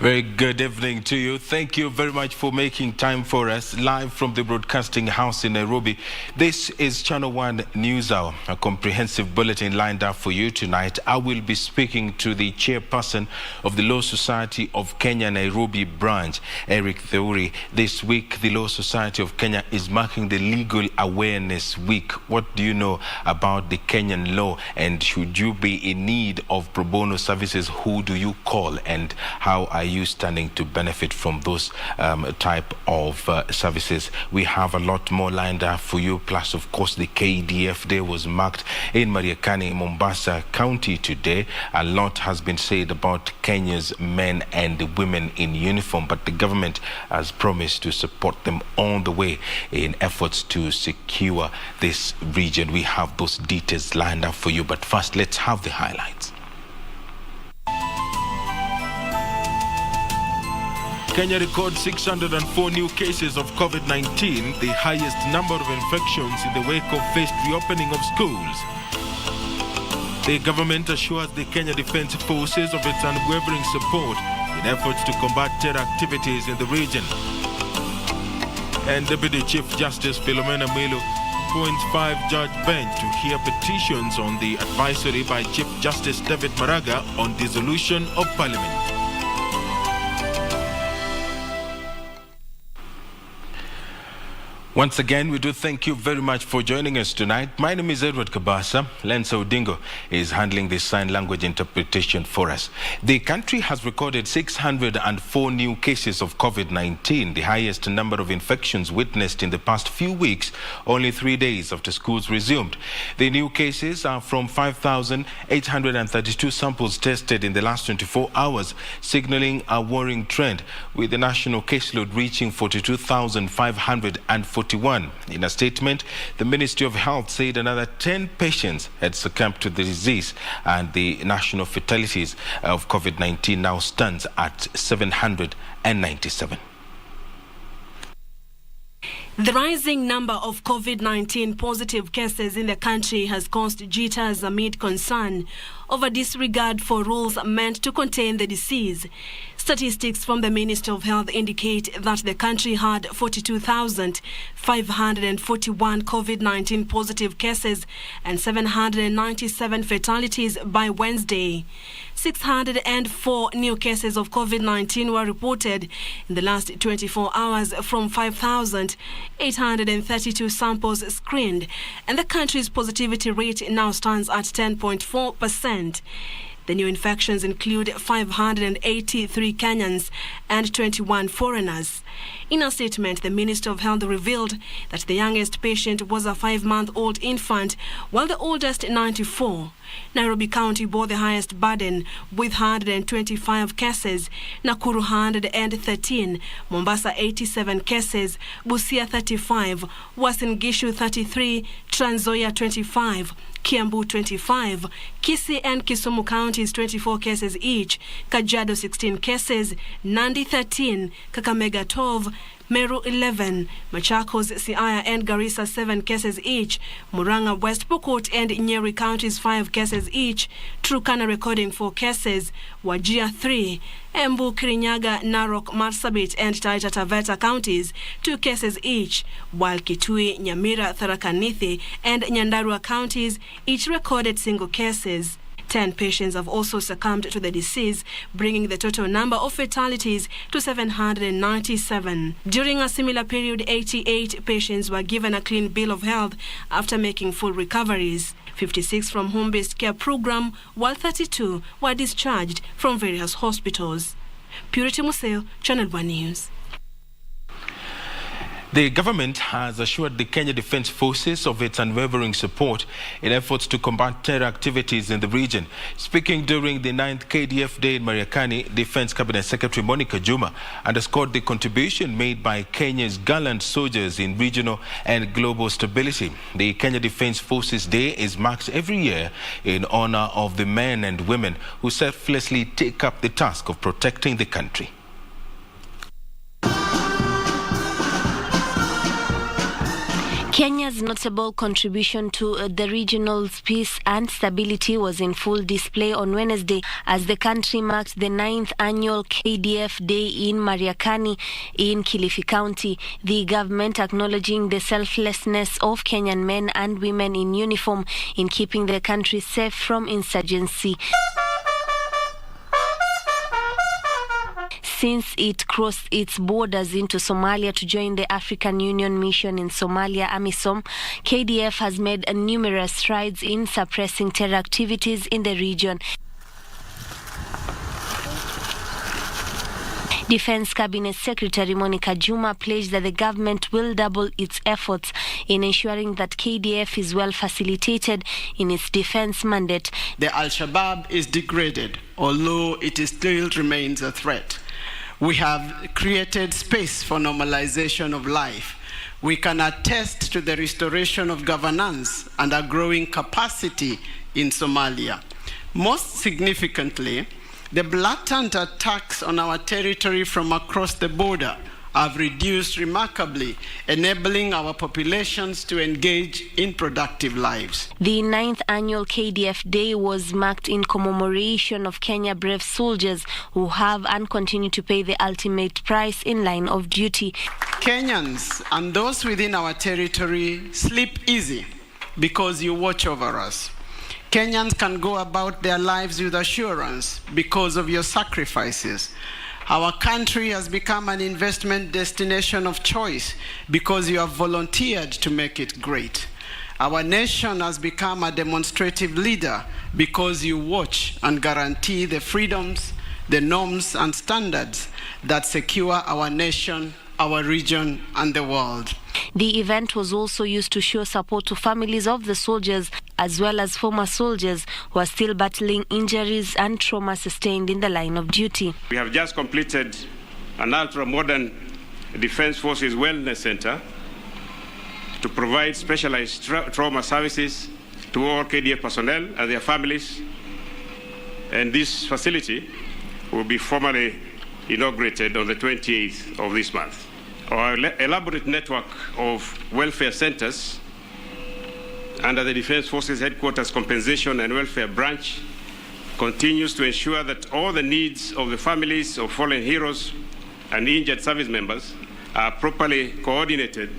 Very good evening to you. Thank you very much for making time for us live from the Broadcasting House in Nairobi. This is Channel 1 News Hour, a comprehensive bulletin lined up for you tonight. I will be speaking to the chairperson of the Law Society of Kenya Nairobi branch, Eric Theuri. This week, the Law Society of Kenya is marking the Legal Awareness Week. What do you know about the Kenyan law, and should you be in need of pro bono services, who do you call, and how are you standing to benefit from those type of services? We have a lot more lined up for you. Plus, of course, the KDF Day was marked in Mariakani, Mombasa County today. A lot has been said about Kenya's men and women in uniform, but the government has promised to support them all the way in efforts to secure this region. We have those details lined up for you, but first, let's have the highlights. Kenya records 604 new cases of COVID-19, the highest number of infections in the wake of phased reopening of schools. The government assures the Kenya Defence Forces of its unwavering support in efforts to combat terror activities in the region. And Deputy Chief Justice Philomena Mwilu appoints 5-judge bench to hear petitions on the advisory by Chief Justice David Maraga on dissolution of Parliament. Once again, we do thank you very much for joining us tonight. My name is Edward Kabasa. Lensa Odingo is handling the sign language interpretation for us. The country has recorded 604 new cases of COVID-19, the highest number of infections witnessed in the past few weeks, only 3 days after schools resumed. The new cases are from 5,832 samples tested in the last 24 hours, signaling a worrying trend, with the national caseload reaching 42,541. In a statement, the Ministry of Health said another 10 patients had succumbed to the disease, and the national fatalities of COVID-19 now stands at 797. The rising number of COVID-19 positive cases in the country has caused jitters amid concern over disregard for rules meant to contain the disease. Statistics from the Ministry of Health indicate that the country had 42,541 COVID-19 positive cases and 797 fatalities by Wednesday. 604 new cases of COVID-19 were reported in the last 24 hours from 5,832 samples screened, and the country's positivity rate now stands at 10.4%. The new infections include 583 Kenyans and 21 foreigners. In a statement, the Minister of Health revealed that the youngest patient was a 5-month-old infant, while the oldest 94. Nairobi County bore the highest burden with 125 cases, Nakuru 113, Mombasa 87 cases, Busia 35, Uasin Gishu 33, Trans Nzoia 25, Kiambu 25, Kisii and Kisumu counties 24 cases each, Kajiado 16 cases, Nandi 13, Kakamega 12, Meru 11, Machakos, Siaya and Garissa 7 cases each, Murang'a, West Pokot and Nyeri counties 5 cases each, Turkana recording 4 cases, Wajir 3, Embu, Kirinyaga, Narok, Marsabit and Taita Taveta counties 2 cases each, while Kitui, Nyamira, Tharaka Nithi and Nyandarua counties each recorded single cases. 10 patients have also succumbed to the disease, bringing the total number of fatalities to 797. During a similar period, 88 patients were given a clean bill of health after making full recoveries. 56 from home-based care program, while 32 were discharged from various hospitals. Purity Museo, Channel 1 News. The government has assured the Kenya Defence Forces of its unwavering support in efforts to combat terror activities in the region. Speaking during the 9th KDF Day in Mariakani, Defence Cabinet Secretary Monica Juma underscored the contribution made by Kenya's gallant soldiers in regional and global stability. The Kenya Defence Forces Day is marked every year in honor of the men and women who selflessly take up the task of protecting the country. Kenya's notable contribution to the regional's peace and stability was in full display on Wednesday as the country marked the 9th annual KDF Day in Mariakani in Kilifi County. The government acknowledging the selflessness of Kenyan men and women in uniform in keeping the country safe from insurgency. Since it crossed its borders into Somalia to join the African Union mission in Somalia, AMISOM, KDF has made numerous strides in suppressing terror activities in the region. Defense Cabinet Secretary Monica Juma pledged that the government will double its efforts in ensuring that KDF is well facilitated in its defense mandate. The Al-Shabaab is degraded, although it still remains a threat. We have created space for normalization of life. We can attest to the restoration of governance and a growing capacity in Somalia. Most significantly, the blatant attacks on our territory from across the border have reduced remarkably, enabling our populations to engage in productive lives. The 9th annual KDF Day was marked in commemoration of Kenya brave soldiers who have and continue to pay the ultimate price in line of duty. Kenyans and those within our territory sleep easy because you watch over us. Kenyans can go about their lives with assurance because of your sacrifices. Our country has become an investment destination of choice because you have volunteered to make it great. Our nation has become a demonstrative leader because you watch and guarantee the freedoms, the norms and standards that secure our nation, our region and the world. The event was also used to show support to families of the soldiers as well as former soldiers who are still battling injuries and trauma sustained in the line of duty. We have just completed an ultra-modern Defense Forces Wellness Center to provide specialized trauma services to all KDF personnel and their families. And this facility will be formally inaugurated on the 28th of this month. Our elaborate network of welfare centers under the Defense Forces Headquarters Compensation and Welfare Branch continues to ensure that all the needs of the families of fallen heroes and injured service members are properly coordinated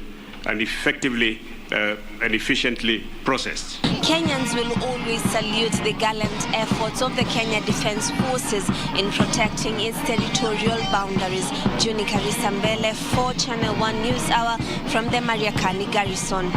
and effectively and efficiently processed. Kenyans will always salute the gallant efforts of the Kenya Defense Forces in protecting its territorial boundaries. Juni Karisambele for Channel 1 News Hour from the Mariakani Garrison.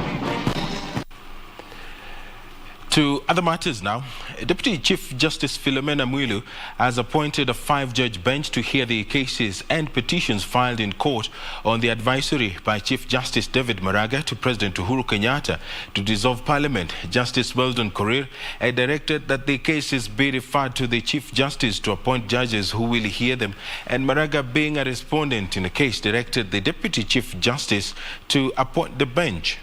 To other matters now, Deputy Chief Justice Philomena Mwilu has appointed a 5-judge bench to hear the cases and petitions filed in court on the advisory by Chief Justice David Maraga to President Uhuru Kenyatta to dissolve Parliament. Justice Weldon Korir had directed that the cases be referred to the Chief Justice to appoint judges who will hear them, and Maraga, being a respondent in the case, directed the Deputy Chief Justice to appoint the bench.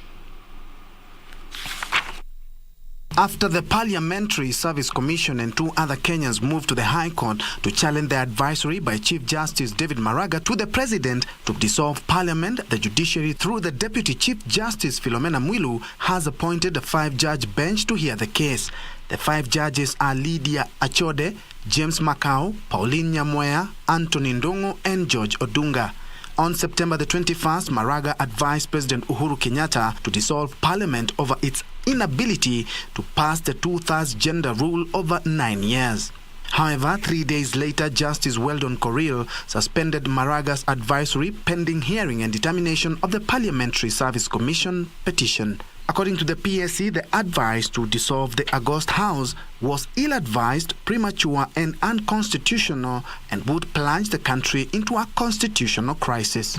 After the Parliamentary Service Commission and 2 other Kenyans moved to the High Court to challenge the advisory by Chief Justice David Maraga to the President to dissolve Parliament, the judiciary through the Deputy Chief Justice Philomena Mwilu has appointed a 5-judge bench to hear the case. The 5 judges are Lydia Achode, James Makau, Pauline Nyamoya, Anthony Ndongo and George Odunga. On September the 21st, Maraga advised President Uhuru Kenyatta to dissolve Parliament over its inability to pass the 2/3 gender rule over 9 years. However, 3 days later, Justice Weldon Korir suspended Maraga's advisory pending hearing and determination of the Parliamentary Service Commission petition. According to the PSA, the advice to dissolve the August House was ill-advised, premature and unconstitutional and would plunge the country into a constitutional crisis.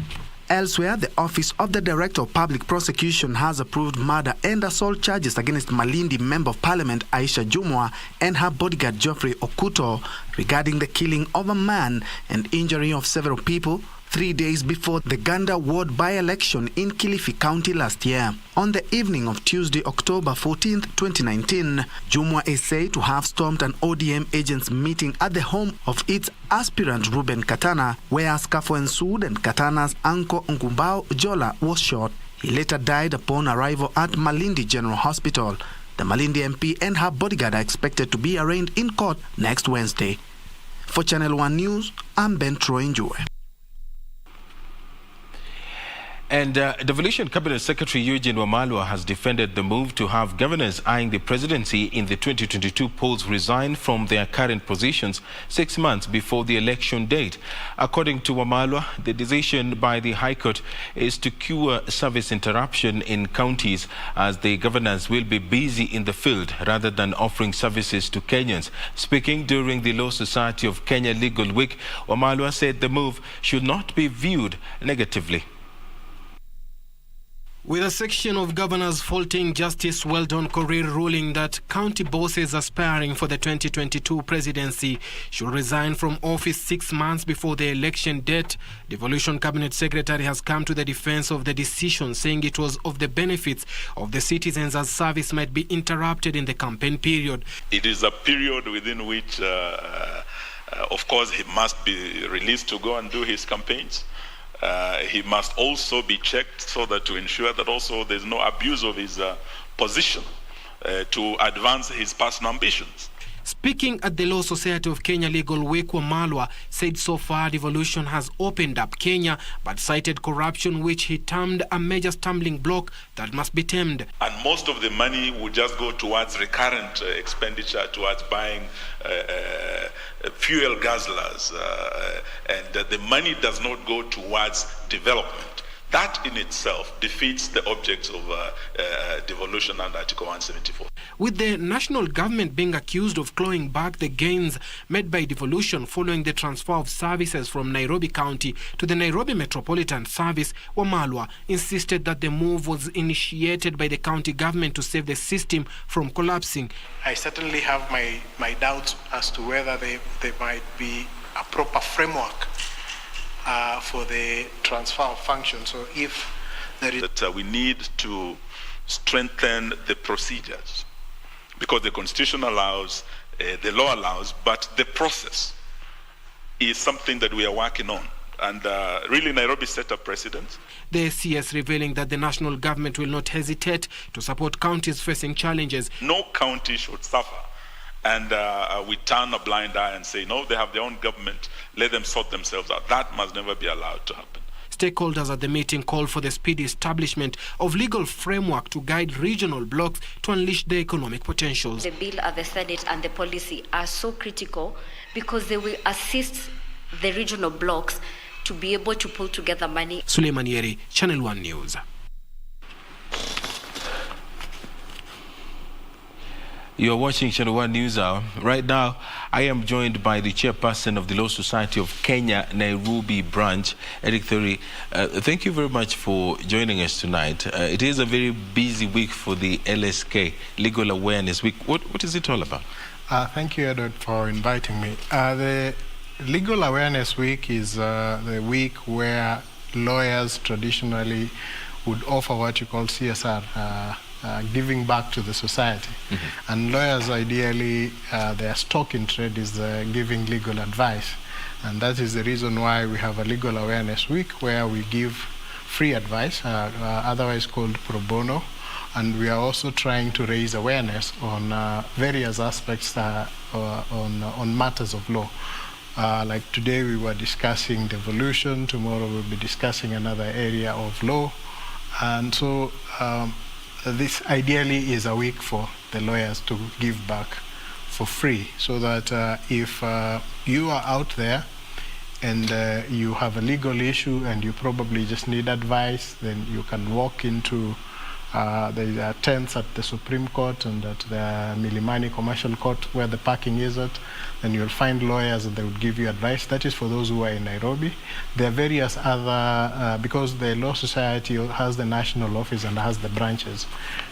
Elsewhere, the Office of the Director of Public Prosecution has approved murder and assault charges against Malindi Member of Parliament Aisha Jumwa and her bodyguard Geoffrey Okuto regarding the killing of a man and injury of several people 3 days before the Ganda ward by-election in Kilifi County last year. On the evening of Tuesday, October 14, 2019, Jumwa is said to have stormed an ODM agents meeting at the home of its aspirant Ruben Katana, where a scuffle ensued and Katana's uncle Nkumbao Jola was shot. He later died upon arrival at Malindi General Hospital. The Malindi MP and her bodyguard are expected to be arraigned in court next Wednesday. For Channel 1 News, I'm Ben Troinjue. And Devolution Cabinet Secretary Eugene Wamalwa has defended the move to have governors eyeing the presidency in the 2022 polls resign from their current positions 6 months before the election date. According to Wamalwa, the decision by the High Court is to cure service interruption in counties, as the governors will be busy in the field rather than offering services to Kenyans. Speaking during the Law Society of Kenya Legal Week, Wamalwa said the move should not be viewed negatively. With a section of governors faulting Justice Weldon Korir ruling that county bosses aspiring for the 2022 presidency should resign from office 6 months before the election date, Devolution Cabinet Secretary has come to the defense of the decision, saying it was of the benefits of the citizens as service might be interrupted in the campaign period. It is a period within which, of course, he must be released to go and do his campaigns. He must also be checked so that to ensure that also there's no abuse of his position to advance his personal ambitions. Speaking at the Law Society of Kenya Legal Week, Wamalwa said so far Devolution has opened up Kenya, but cited corruption, which he termed a major stumbling block that must be tamed. And most of the money would just go towards recurrent expenditure, towards buying fuel guzzlers, and the money does not go towards development. That in itself defeats the objects of devolution under Article 174. With the national government being accused of clawing back the gains made by devolution following the transfer of services from Nairobi County to the Nairobi Metropolitan Service, Wamalwa insisted that the move was initiated by the county government to save the system from collapsing. I certainly have my doubts as to whether there might be a proper framework for the transfer of function. So if there is that we need to strengthen the procedures, because the Constitution allows, the law allows, but the process is something that we are working on. And really, Nairobi set a precedent. The CS revealing that the national government will not hesitate to support counties facing challenges. No county should suffer. And we turn a blind eye and say, no, they have their own government, let them sort themselves out. That must never be allowed to happen. Stakeholders at the meeting called for the speedy establishment of legal framework to guide regional blocks to unleash their economic potentials. The bill at the Senate and the policy are so critical because they will assist the regional blocks to be able to pull together money. Suleiman Yeri, Channel 1 News. You're watching Channel 1 News Hour. Right now, I am joined by the chairperson of the Law Society of Kenya Nairobi branch, Eric Thuri. Thank you very much for joining us tonight. It is a very busy week for the LSK, Legal Awareness Week. What is it all about? Thank you, Edward, for inviting me. The Legal Awareness Week is the week where lawyers traditionally would offer what you call CSR, giving back to the society. Mm-hmm. And lawyers, ideally, their stock in trade is giving legal advice. And that is the reason why we have a Legal Awareness Week where we give free advice, otherwise called pro bono. And we are also trying to raise awareness on various aspects on matters of law. Like today we were discussing devolution, tomorrow we'll be discussing another area of law. And so this ideally is a week for the lawyers to give back for free, so that if you are out there and you have a legal issue and you probably just need advice, then you can walk into there are tents at the Supreme Court and at the Milimani Commercial Court where the parking is at, and you'll find lawyers and they would give you advice. That is for those who are in Nairobi. There are various other, because the Law Society has the national office and has the branches.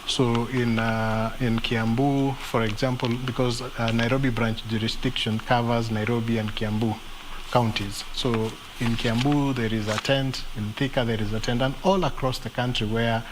So in Kiambu, for example, because Nairobi branch jurisdiction covers Nairobi and Kiambu counties. So in Kiambu there is a tent, in Thika there is a tent, and all across the country where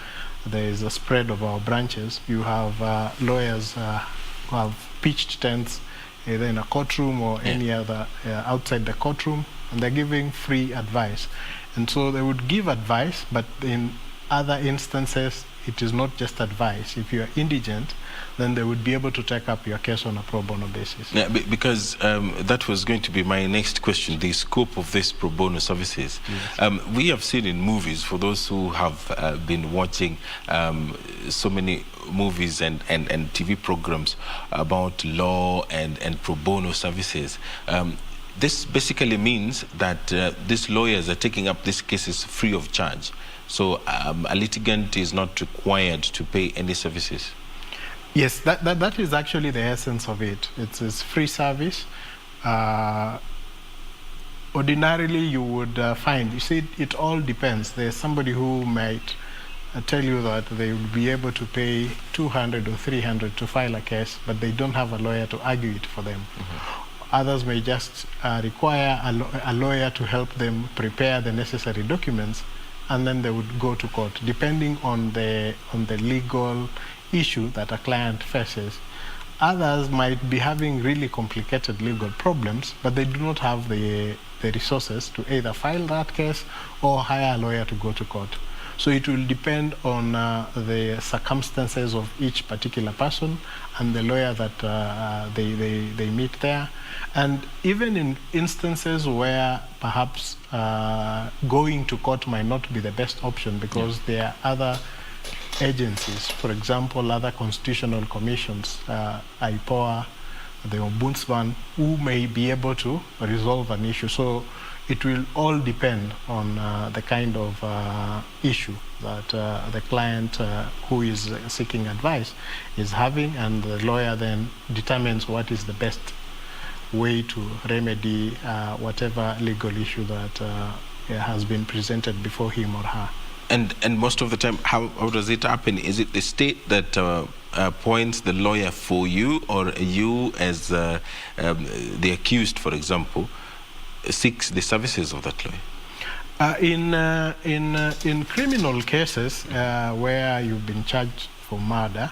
there is a spread of our branches, you have lawyers who have pitched tents either in a courtroom or any other outside the courtroom, and they're giving free advice. And so they would give advice, but in other instances, it is not just advice. If you are indigent, then they would be able to take up your case on a pro bono basis. Yeah, because that was going to be my next question, the scope of this pro bono services. Yes. We have seen in movies, for those who have been watching so many movies and TV programs about law and pro bono services, this basically means that these lawyers are taking up these cases free of charge. So a litigant is not required to pay any services. Yes, that is actually the essence of it. It's free service. Ordinarily, you would find, you see, it all depends. There's somebody who might tell you that they would be able to pay 200 or 300 to file a case, but they don't have a lawyer to argue it for them. Others may just require a lawyer to help them prepare the necessary documents, and then they would go to court, depending on the legal issue that a client faces. Others might be having really complicated legal problems, but they do not have the resources to either file that case or hire a lawyer to go to court. So it will depend on the circumstances of each particular person and the lawyer that they meet there. And even in instances where perhaps going to court might not be the best option because there are other agencies, for example, other constitutional commissions, IPOA, the Ombudsman, who may be able to resolve an issue. So it will all depend on the kind of issue that the client who is seeking advice is having, and the lawyer then determines what is the best way to remedy whatever legal issue that has been presented before him or her. And most of the time, how does it happen? Is it the state that appoints the lawyer for you, or you as the accused, for example, seeks the services of that lawyer? In criminal cases where you've been charged for murder,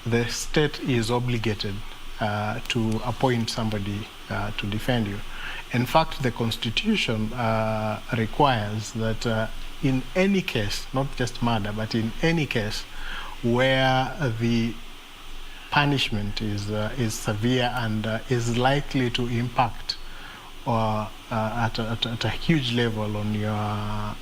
the state is obligated to appoint somebody to defend you. In fact, the Constitution requires that in any case, not just murder, but in any case where the punishment is severe and is likely to impact at a huge level on your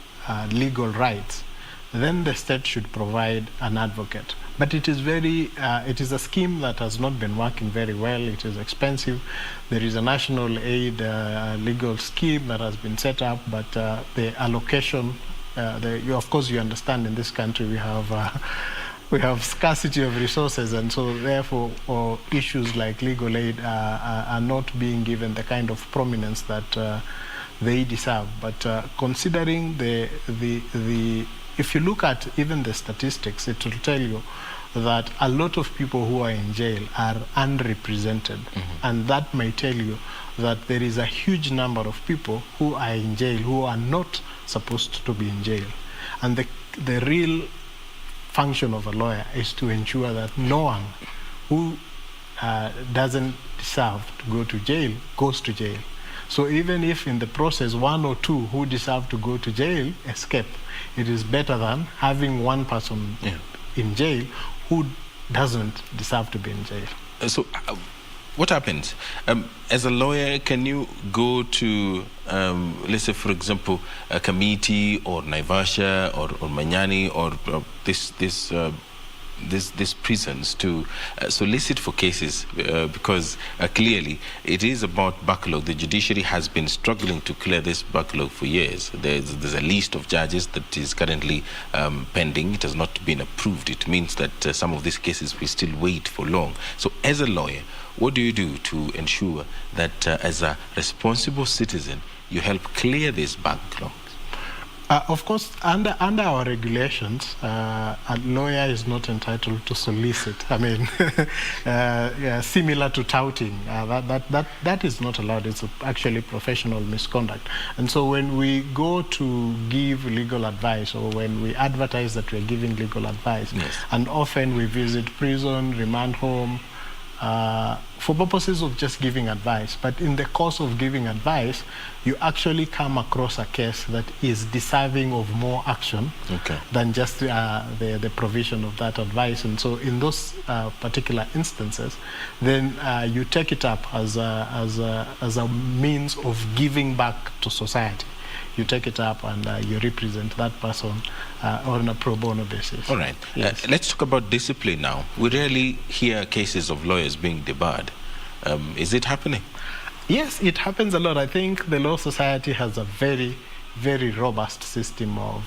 legal rights, then the state should provide an advocate. But it is it is a scheme that has not been working very well. It is expensive. There is a national aid legal scheme that has been set up, but the allocation, of course, you understand in this country we have scarcity of resources, and so therefore issues like legal aid are not being given the kind of prominence that they deserve. But considering if you look at even the statistics, it will tell you that a lot of people who are in jail are unrepresented. And that may tell you that there is a huge number of people who are in jail who are not supposed to be in jail. And the real function of a lawyer is to ensure that no one who doesn't deserve to go to jail goes to jail. So even if in the process one or two who deserve to go to jail escape, it is better than having one person in jail who doesn't deserve to be in jail. So what happens? As a lawyer, can you go to, let's say, for example, a committee or Naivasha or Manyani or these prisons to solicit for cases because clearly it is about backlog. The judiciary has been struggling to clear this backlog for years. There's a list of judges that is currently pending. It has not been approved. It means that some of these cases will still wait for long. So as a lawyer, what do you do to ensure that as a responsible citizen you help clear this backlog? Of course, under our regulations, a lawyer is not entitled to solicit. I mean, similar to touting, that is not allowed. It's actually professional misconduct. And so when we go to give legal advice, or when we advertise that we're giving legal advice, and often we visit prison, remand home, for purposes of just giving advice. But in the course of giving advice, you actually come across a case that is deserving of more action than just the provision of that advice. And so in those particular instances, then you take it up as a means of giving back to society. You take it up and you represent that person on a pro bono basis. All right. Yes. Let's talk about discipline now. We rarely hear cases of lawyers being debarred. Is it happening? Yes, it happens a lot. I think the Law Society has a very, very robust system of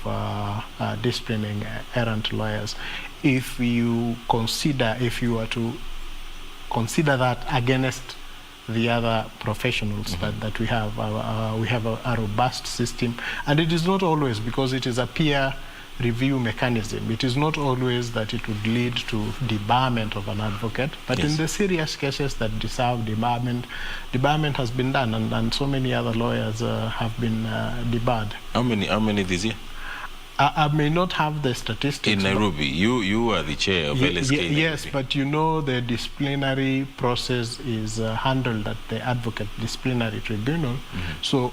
disciplining errant lawyers. If you were to consider that against the other professionals that we have a robust system, and it is not always, because it is a peer review mechanism, it is not always that it would lead to debarment of an advocate, but in the serious cases that deserve debarment has been done, and so many other lawyers have been debarred. How many this year? I may not have the statistics. In Nairobi, you are the chair of LSK. Yes, but you know the disciplinary process is handled at the Advocate Disciplinary Tribunal. So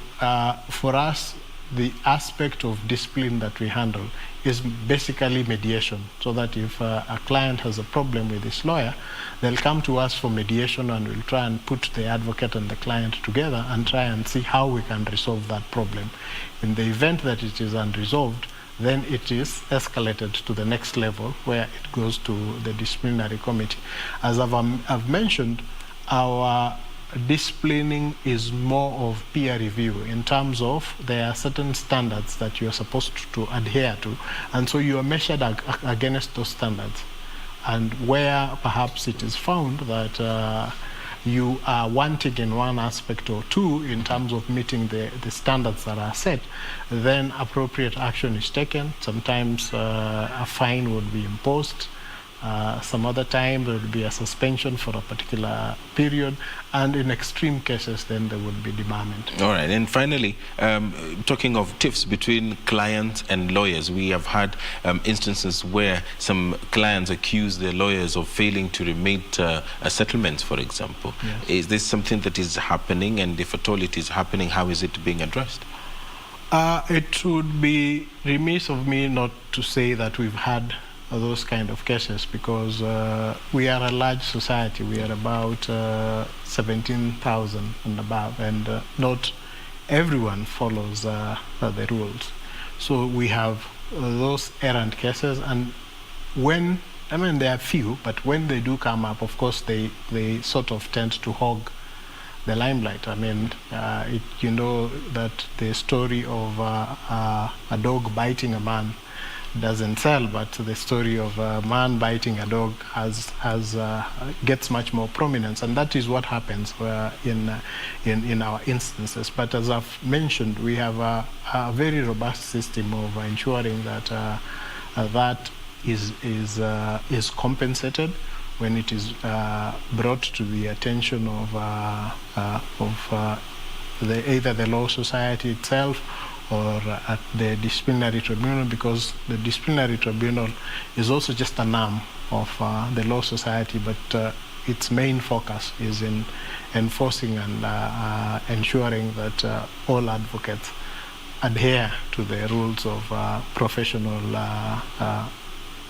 for us, the aspect of discipline that we handle is basically mediation, so that if a client has a problem with his lawyer, they'll come to us for mediation, and we'll try and put the advocate and the client together and try and see how we can resolve that problem. In the event that it is unresolved, then it is escalated to the next level, where it goes to the disciplinary committee. As I've mentioned, our disciplining is more of peer review, in terms of there are certain standards that you're supposed to adhere to, and so you are measured against those standards. And where perhaps it is found that you are wanting in one aspect or two in terms of meeting the standards that are set, then appropriate action is taken. Sometimes a fine would be imposed. Some other time there would be a suspension for a particular period, and in extreme cases then there would be debarment. All right, and finally, talking of tiffs between clients and lawyers, we have had instances where some clients accuse their lawyers of failing to remit a settlement, for example. Yes. Is this something that is happening, and if at all it is happening, how is it being addressed? It would be remiss of me not to say that we've had those kind of cases, because we are a large society. We are about 17,000 and above, and not everyone follows the rules. So we have those errant cases, and when, I mean, there are few, but when they do come up, of course, they sort of tend to hog the limelight. I mean, you know that the story of a dog biting a man doesn't sell, but the story of a man biting a dog gets much more prominence, and that is what happens in our instances. But as I've mentioned, we have a very robust system of ensuring that that is compensated when it is brought to the attention of either the Law Society itself or at the disciplinary tribunal, because the disciplinary tribunal is also just an arm of the Law Society, but its main focus is in enforcing and ensuring that all advocates adhere to the rules of professional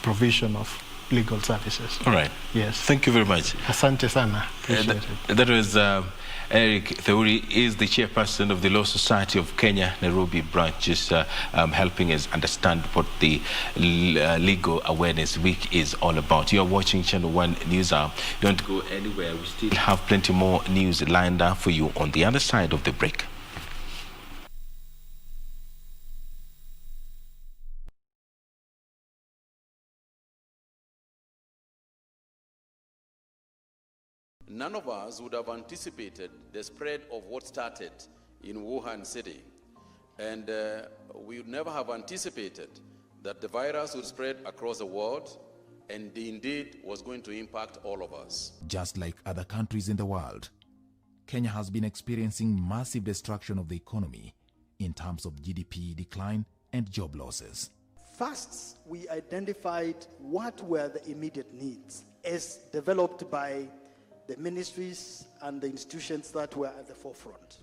provision of legal services. All right. Yes. Thank you very much. Asante sana. Appreciate it. That was Eric Theuri, is the chairperson of the Law Society of Kenya, Nairobi branch, is helping us understand what the Legal Awareness Week is all about. You are watching Channel 1 News Hour. You don't go anywhere. We still have plenty more news lined up for you on the other side of the break. None of us would have anticipated the spread of what started in Wuhan city. And we would never have anticipated that the virus would spread across the world, and indeed was going to impact all of us. Just like other countries in the world, Kenya has been experiencing massive destruction of the economy in terms of GDP decline and job losses. First, we identified what were the immediate needs as developed by the ministries and the institutions that were at the forefront.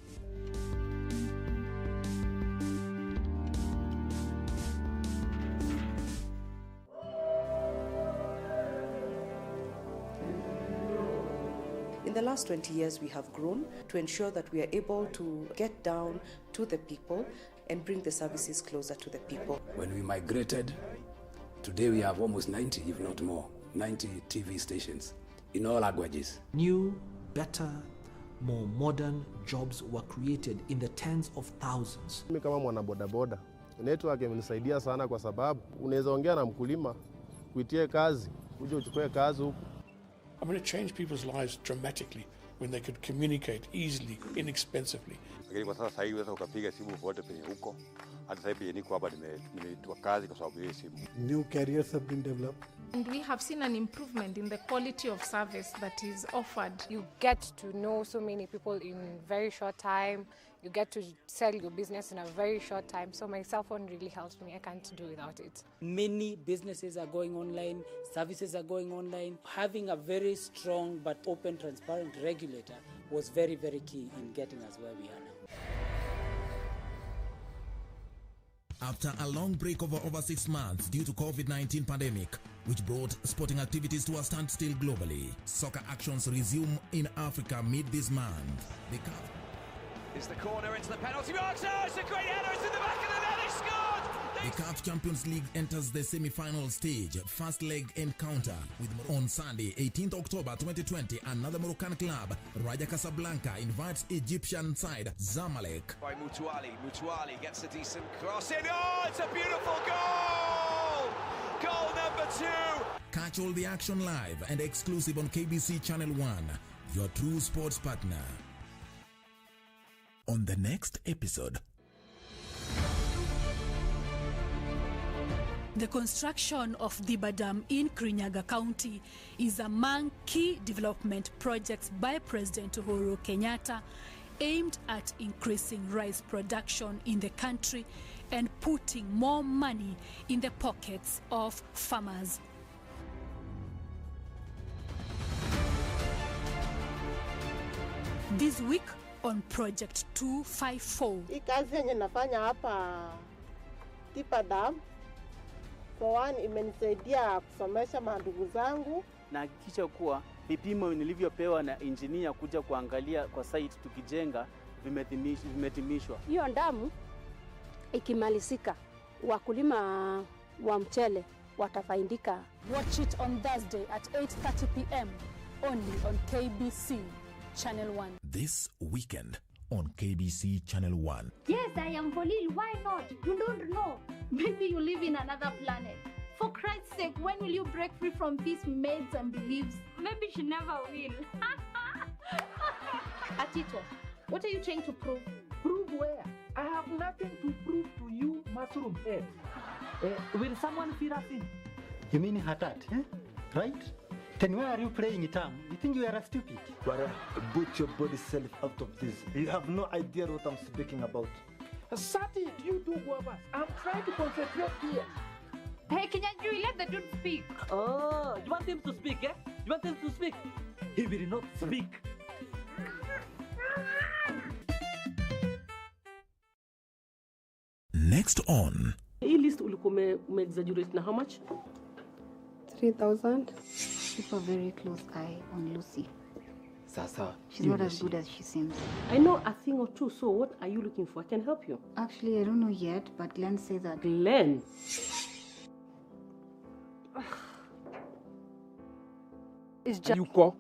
In the last 20 years, we have grown to ensure that we are able to get down to the people and bring the services closer to the people. When we migrated, today we have almost 90, if not more, 90 TV stations in all languages. New, better, more modern jobs were created in the tens of thousands. Mimi kama mwana bodaboda, network imenisaidia sana kwa sababu unaweza ongea na mkulima, kuitie kazi, uje uchukue kazi huko. I mean, it changed people's lives dramatically when they could communicate easily, inexpensively. Lakini kwa sasa hivi unaweza ukapiga simu popote penye huko. Hata sasa hivi niko hapa nimeitwa kazi kwa sababu ya simu. New careers have been developed. And we have seen an improvement in the quality of service that is offered. You get to know so many people in very short time. You get to sell your business in a very short time. So my cell phone really helps me. I can't do without it. Many businesses are going online. Services are going online. Having a very strong but open, transparent regulator was very, very key in getting us where we are now. After a long break of over 6 months due to COVID-19 pandemic, which brought sporting activities to a standstill globally, soccer actions resume in Africa mid this month. Is the corner into the penalty box? Oh, it's a great header, it's in the back of the net, they scored! The CAF Champions League enters the semi-final stage. First leg encounter with on Sunday, 18th October 2020, another Moroccan club, Raja Casablanca, invites Egyptian side Zamalek. By Mutuali gets a decent cross in. Oh, it's a beautiful goal! Goal number 2! Catch all the action live and exclusive on KBC Channel 1, your true sports partner. On the next episode, the construction of Diba Dam in Kirinyaga County is among key development projects by President Uhuru Kenyatta aimed at increasing rice production in the country and putting more money in the pockets of farmers. This week on Project 254. Hii kazi yenye nafanya hapa Diba Dam, for one, imenisaidia kusomesha mandugu zangu. Na hakikisha kuwa vipimo nilivyopewa na engineer kuja kuangalia kwa site tukijenga vimetimishwa. Hiyo damu ikimalizika, wakulima wa mchele watafaidika. Watch it on Thursday at 8:30 p.m. only on KBC Channel 1. This weekend on KBC Channel 1. Yes, I am Bolil. Why not? You don't know. Maybe you live in another planet. For Christ's sake, when will you break free from these myths and beliefs? Maybe she never will. Atito, what are you trying to prove? Prove where? I have nothing to prove to you, mushroom head. Will someone fill us in? You mean Hatat, eh? Right? Then why are you playing it? You think you are stupid? But put your body self out of this. You have no idea what I'm speaking about. Sati, you do guavas. I'm trying to concentrate here. Hey, Kinyanjui, let the dude speak. Oh, you want him to speak, eh? You want him to speak? He will not speak. Next on. Hii list ulikuwa ume-exaggerate na how much? 3,000. Keep a very close eye on Lucy. Sasa. She's not as good as she seems. I know a thing or two, so what are you looking for? I can help you. Actually, I don't know yet, but Glenn says that. Glenn? It's just... Yuko.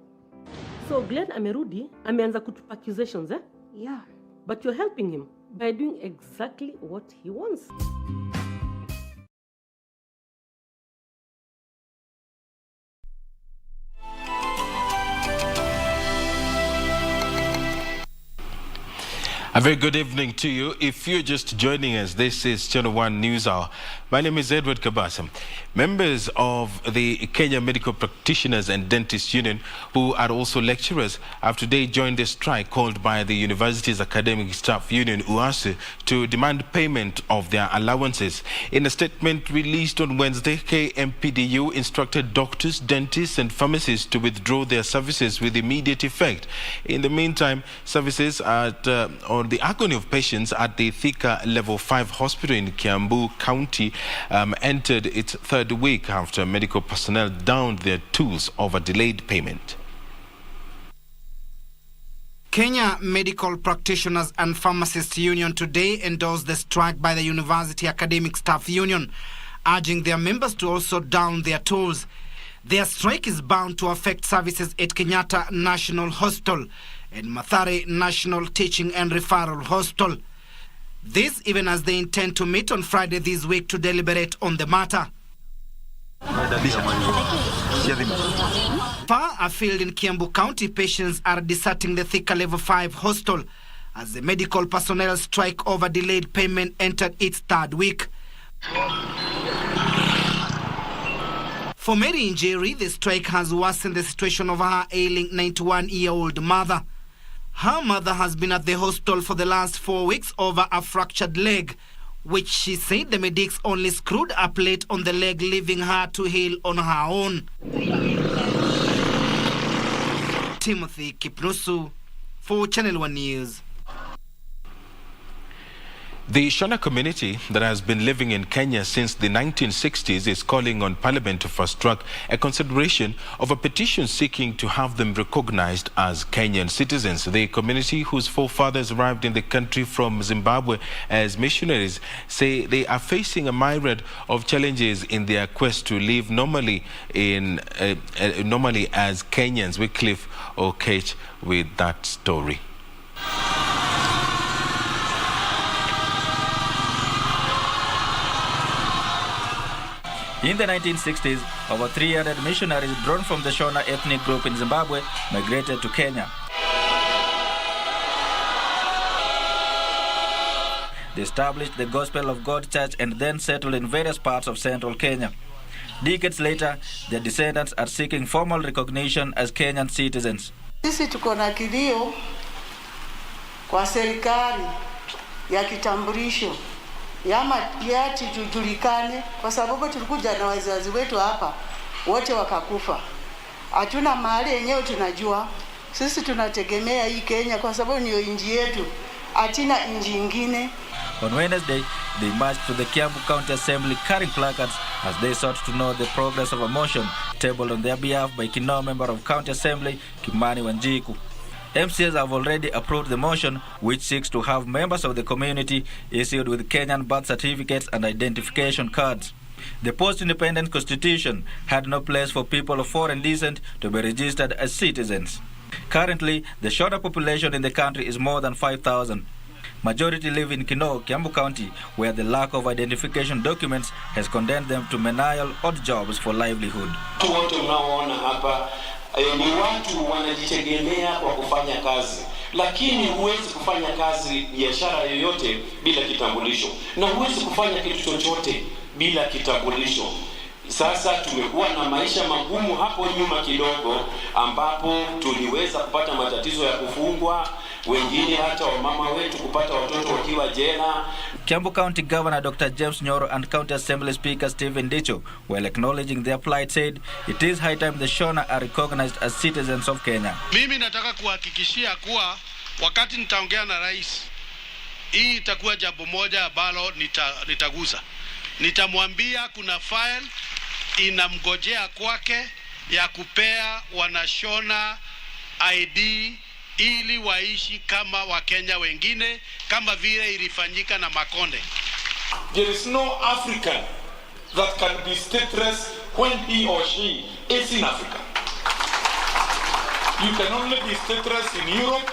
So Glenn amerudi, ameanza kutupa accusations, eh? Yeah. But you're helping him by doing exactly what he wants. A very good evening to you. If you're just joining us, this is Channel 1 News Hour. My name is Edward Kabasa. Members of the Kenya Medical Practitioners and Dentists Union, who are also lecturers, have today joined a strike called by the university's academic staff union, UASU, to demand payment of their allowances. In a statement released on Wednesday, KMPDU instructed doctors, dentists and pharmacists to withdraw their services with immediate effect. In the meantime, services on the agony of patients at the Thika Level 5 hospital in Kiambu County entered its third week after medical personnel downed their tools over delayed payment. Kenya Medical Practitioners and Pharmacists Union today endorsed the strike by the University Academic Staff Union, urging their members to also down their tools. Their strike is bound to affect services at Kenyatta National Hospital and Mathare National Teaching and Referral Hospital. This even as they intend to meet on Friday this week to deliberate on the matter. Far afield in Kiambu County, patients are deserting the Thika Level 5 hostel as the medical personnel strike over delayed payment entered its third week. For Mary Njeri, the strike has worsened the situation of her ailing 91-year-old mother. Her mother has been at the hospital for the last 4 weeks over a fractured leg, which she said the medics only screwed a plate on the leg, leaving her to heal on her own. Timothy Kipnusu for Channel 1 News. The Shona community that has been living in Kenya since the 1960s is calling on Parliament to fast-track a consideration of a petition seeking to have them recognized as Kenyan citizens. The community, whose forefathers arrived in the country from Zimbabwe as missionaries, say they are facing a myriad of challenges in their quest to live normally as Kenyans. Wycliffe Okech with that story. In the 1960s, over 300 missionaries drawn from the Shona ethnic group in Zimbabwe migrated to Kenya. They established the Gospel of God Church and then settled in various parts of central Kenya. Decades later, their descendants are seeking formal recognition as Kenyan citizens. Sisi tuko na kilio kwa serikali ya kitambulisho yama yati tujulikane, kwa sababu tulikuja na wazazi wetu hapa wote wakakufa. Hatuna mahali yenyewe tunajua. Sisi tunategemea hii Kenya kwa sababu niyo inji yetu. Hatina inji ingine. On Wednesday, they marched to the Kiambu County Assembly carrying placards as they sought to know the progress of a motion tabled on their behalf by Kinoo member of County Assembly Kimani Wanjiku. MCAs have already approved the motion, which seeks to have members of the community issued with Kenyan birth certificates and identification cards. The post-independent constitution had no place for people of foreign descent to be registered as citizens. Currently, the Shona population in the country is more than 5,000. Majority live in Kinoo, Kiambu County, where the lack of identification documents has condemned them to menial odd jobs for livelihood. Ni watu wanajitegemea kwa kufanya kazi, lakini huwezi kufanya kazi biashara yoyote bila kitambulisho, na huwezi kufanya kitu chochote bila kitambulisho. Sasa tumekuwa na maisha magumu hapo nyuma kidogo, ambapo tuliweza kupata matatizo ya kufungwa, wengine hata wamama wetu kupata watoto wakiwa jela. Kiambu County Governor Dr. James Nyoro and County Assembly Speaker Stephen Dicho, while acknowledging their plight, said it is high time the Shona are recognized as citizens of Kenya. Mimi nataka kuhakikishia kuwa wakati nitaongea na rais, hii itakuwa jambo moja ambalo nitagusa. Nitamwambia kuna file inamgojea kwake ya kupea wanashona ID ili waishi kama Wakenya wengine, kama vile ilifanyika na Makonde. There is no African that can be stateless when he or she is in Africa. You can only be stateless in Europe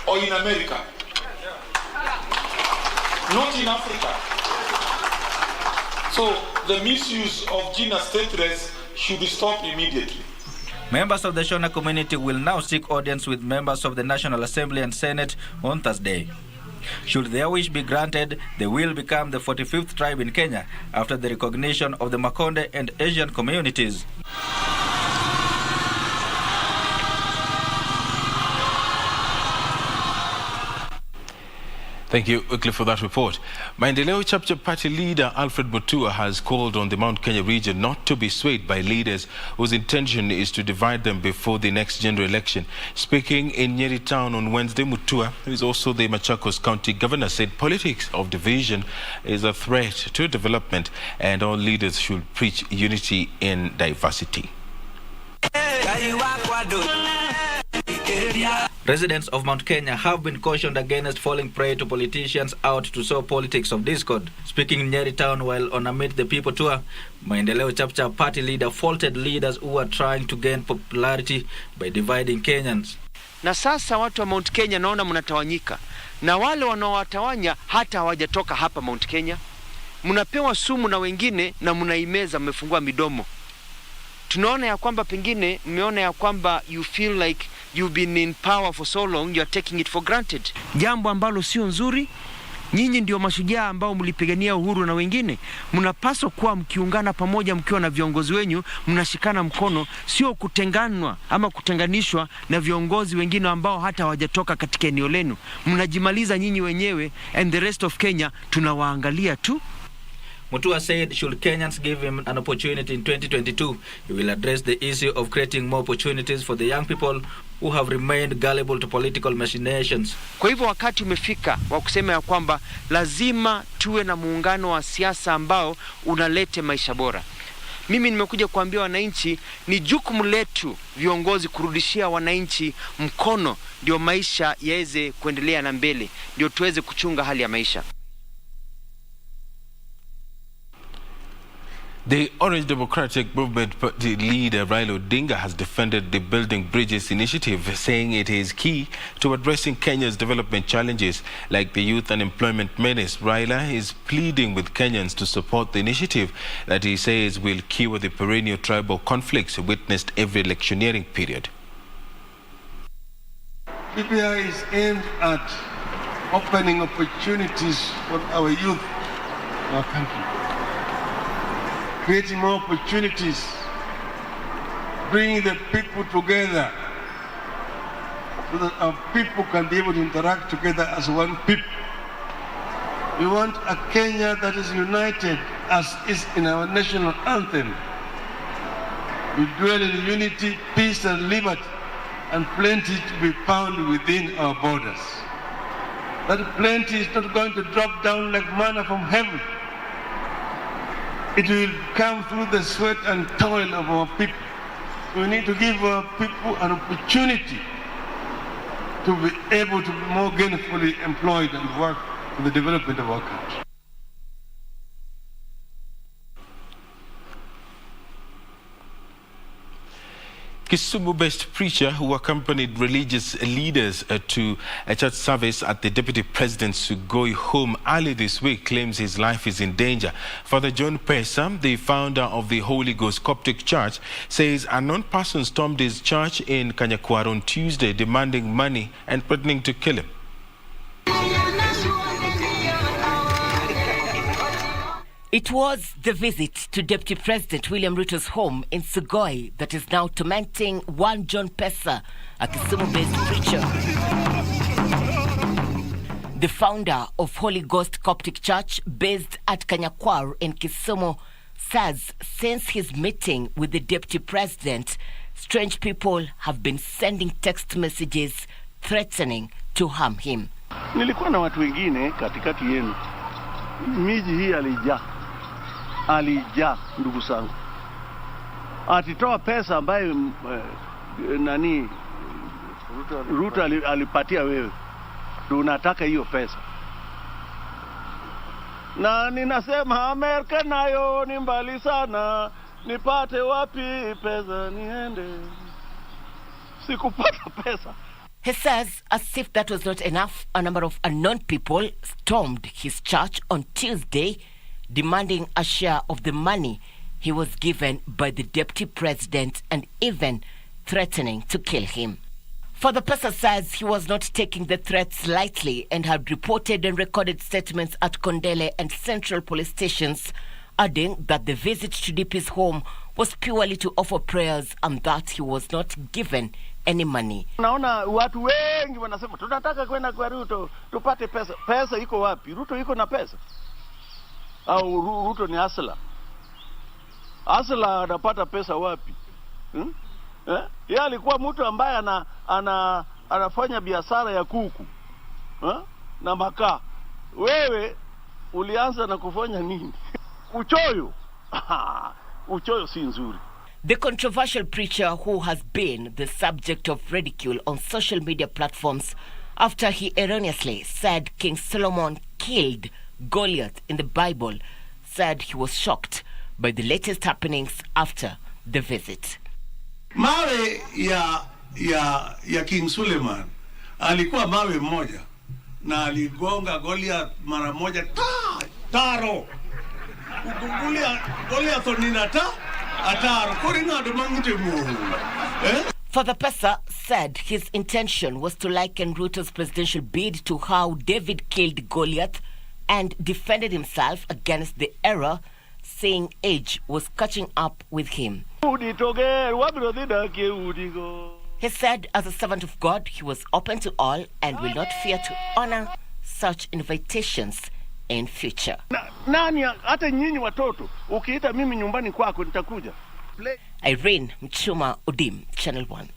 or in America, not in Africa. So the misuse of Gina stateless should stop immediately. Members of the Shona community will now seek audience with members of the National Assembly and Senate on Thursday. Should their wish be granted, they will become the 45th tribe in Kenya after the recognition of the Makonde and Asian communities. Thank you, Wycliffe, for that report. Maendeleo Chapter Party leader Alfred Mutua has called on the Mount Kenya region not to be swayed by leaders whose intention is to divide them before the next general election. Speaking in Nyeri town on Wednesday, Mutua, who is also the Machakos County governor, said politics of division is a threat to development and all leaders should preach unity in diversity. Residents of Mount Kenya have been cautioned against falling prey to politicians out to sow politics of discord. Speaking in Nyeri town while on a Meet the People tour, Maendeleo Chapter Party leader faulted leaders who are trying to gain popularity by dividing Kenyans. Na sasa watu wa Mount Kenya naona mnatawanyika. Na wale wanaowatawanya hata hawajatoka hapa Mount Kenya. Mnapewa sumu na wengine na mnaimeza, mmefungua midomo. Tunaona ya kwamba pengine mmeona ya kwamba you feel like you've been in power for so long, you are taking it for granted. Jambo ambalo sio nzuri. Nyinyi ndio mashujaa ambao mlipigania uhuru na wengine. Mnapaswa kuwa mkiungana pamoja mkiwa na viongozi wenyu, mnashikana mkono, sio kutenganwa ama kutenganishwa na viongozi wengine ambao hata hawajatoka katika eneo lenu. Mnajimaliza nyinyi wenyewe and the rest of Kenya tunawaangalia tu. Mutua said should Kenyans give him an opportunity in 2022, he will address the issue of creating more opportunities for the young people who have remained gullible to political machinations. Kwa hivyo wakati umefika wa kusema ya kwamba lazima tuwe na muungano wa siasa ambao unalete maisha bora. Mimi nimekuja kuambia wananchi ni jukumu letu viongozi kurudishia wananchi mkono, ndio maisha yaweze kuendelea na mbele, ndio tuweze kuchunga hali ya maisha. The Orange Democratic Movement Party leader Raila Odinga has defended the Building Bridges initiative, saying it is key to addressing Kenya's development challenges like the youth unemployment menace. Raila is pleading with Kenyans to support the initiative that he says will cure the perennial tribal conflicts witnessed every electioneering period. BBI is aimed at opening opportunities for our youth, our country. Creating more opportunities, bringing the people together so that our people can be able to interact together as one people. We want a Kenya that is united as is in our national anthem. We dwell in unity, peace and liberty, and plenty to be found within our borders. That plenty is not going to drop down like manna from heaven. It will come through the sweat and toil of our people. We need to give our people an opportunity to be able to be more gainfully employed and work for the development of our country. Kisumu-based preacher who accompanied religious leaders to a church service at the Deputy President's Sugoi home early this week claims his life is in danger. Father John Pesa, the founder of the Holy Ghost Coptic Church, says a unknown person stormed his church in Kanyakwar on Tuesday demanding money and threatening to kill him. It was the visit to Deputy President William Ruto's home in Sugoi that is now tormenting one John Pesa, a Kisumu-based preacher. The founder of Holy Ghost Coptic Church, based at Kanyakwar in Kisumu, says since his meeting with the Deputy President, strange people have been sending text messages threatening to harm him. Nilikuwa na watu wengine katikati yenu. Miji hii alijaa ndugu zangu. Atitoa pesa ambayo Ruto alipatia wewe. Tunataka hiyo pesa. Na ninasema Amerika nayo ni mbali sana. Nipate wapi pesa niende? Sikupata pesa. He says, as if that was not enough, a number of unknown people stormed his church on Tuesday, demanding a share of the money he was given by the Deputy President and even threatening to kill him. Father Pesa says he was not taking the threats lightly and had reported and recorded statements at Kondele and Central police stations, adding that the visit to DP's home was purely to offer prayers and that he was not given any money. Naona watu wengi wanasema tunataka kwenda kwa Ruto tupate pesa. Pesa iko wapi? Ruto iko na pesa? Au Ruto ni asla? Asla anapata pesa wapi? Yeye alikuwa mtu ambaye anafanya biashara ya kuku na makaa. Wewe ulianza na kufanya nini? Uchoyo. Uchoyo si nzuri. The controversial preacher who has been the subject of ridicule on social media platforms after he erroneously said King Solomon killed Goliath in the Bible said he was shocked by the latest happenings after the visit. Mawe ya King Suleiman alikuwa mawe mmoja na aligonga Goliath mara moja taro. Goliath onina ataro kuringa de mangute mu. Father Pesa said his intention was to liken Ruto's presidential bid to how David killed Goliath and defended himself against the error, saying age was catching up with him. He said as a servant of God, he was open to all and will not fear to honor such invitations in future. Nani hata nyinyi watoto ukiita mimi nyumbani kwako nitakuja. Irene Mchuma Odim, Channel 1.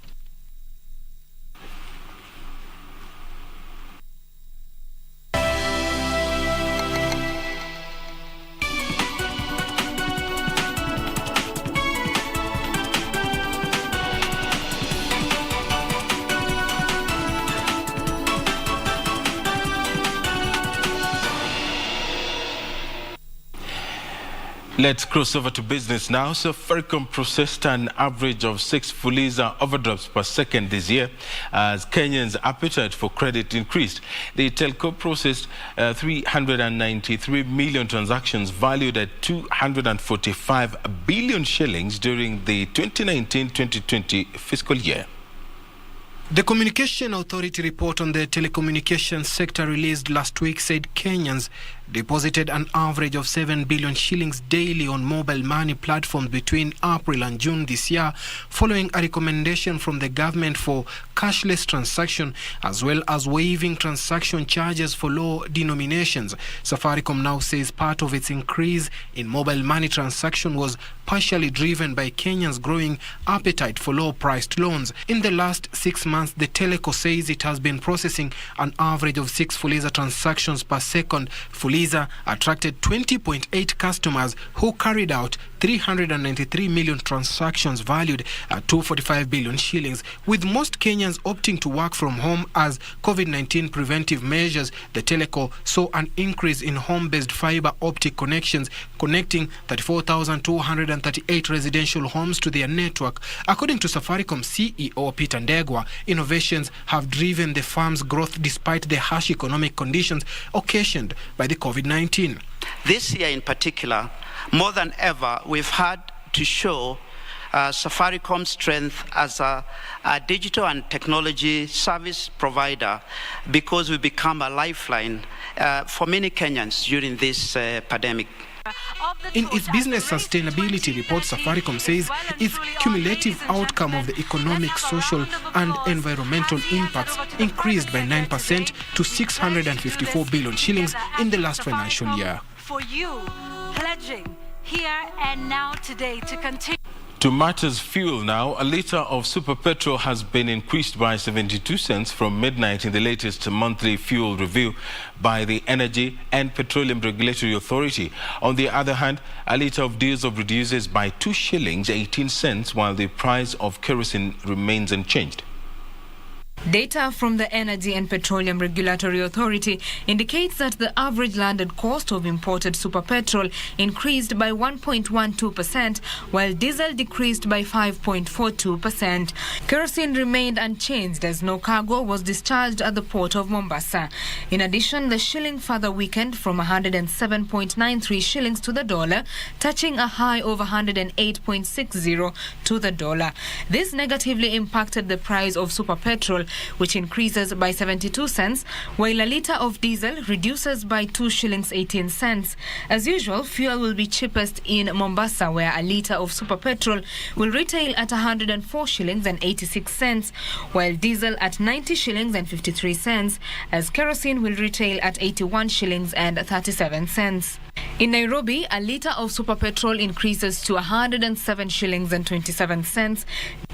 Let's cross over to business now. So Safaricom processed an average of 6 Fuliza overdrafts per second this year as Kenyans' appetite for credit increased. The telco processed 393 million transactions valued at 245 billion shillings during the 2019-2020 fiscal year. The Communication Authority report on the telecommunications sector released last week said Kenyans deposited an average of 7 billion shillings daily on mobile money platforms between April and June this year, following a recommendation from the government for cashless transaction as well as waiving transaction charges for low denominations. Safaricom now says part of its increase in mobile money transaction was partially driven by Kenyans' growing appetite for low-priced loans. In the last 6 months, the teleco says it has been processing an average of 6 Fuliza transactions per second. Fuliza attracted 20.8 customers who carried out 393 million transactions valued at 245 billion shillings. With most Kenyans opting to work from home as COVID-19 preventive measures, the teleco saw an increase in home-based fiber optic connections, connecting 34,238 residential homes to their network. According to Safaricom CEO Peter Ndegwa, innovations have driven the firm's growth despite the harsh economic conditions occasioned by the COVID-19. This year in particular, more than ever, we've had to show Safaricom's strength as a digital and technology service provider because we become a lifeline for many Kenyans during this pandemic. In its business sustainability report, Safaricom says its cumulative outcome of the economic, social and environmental impacts increased by 9% to 654 billion shillings in the last financial year. For you, pledging here and now today to continue. To matters fuel now, a litre of super petrol has been increased by 72 cents from midnight in the latest monthly fuel review by the Energy and Petroleum Regulatory Authority. On the other hand, a litre of diesel reduces by 2 shillings 18 cents while the price of kerosene remains unchanged. Data from the Energy and Petroleum Regulatory Authority indicates that the average landed cost of imported super petrol increased by 1.12%, while diesel decreased by 5.42%. Kerosene remained unchanged as no cargo was discharged at the port of Mombasa. In addition, the shilling further weakened from 107.93 shillings to the dollar, touching a high of 108.60 to the dollar. This negatively impacted the price of super petrol, which increases by 72 cents, while a litre of diesel reduces by 2 shillings 18 cents. As usual, fuel will be cheapest in Mombasa, where a litre of super petrol will retail at 104 shillings and 86 cents, while diesel at 90 shillings and 53 cents, as kerosene will retail at 81 shillings and 37 cents. In Nairobi, a litre of super petrol increases to 107 shillings and 27 cents.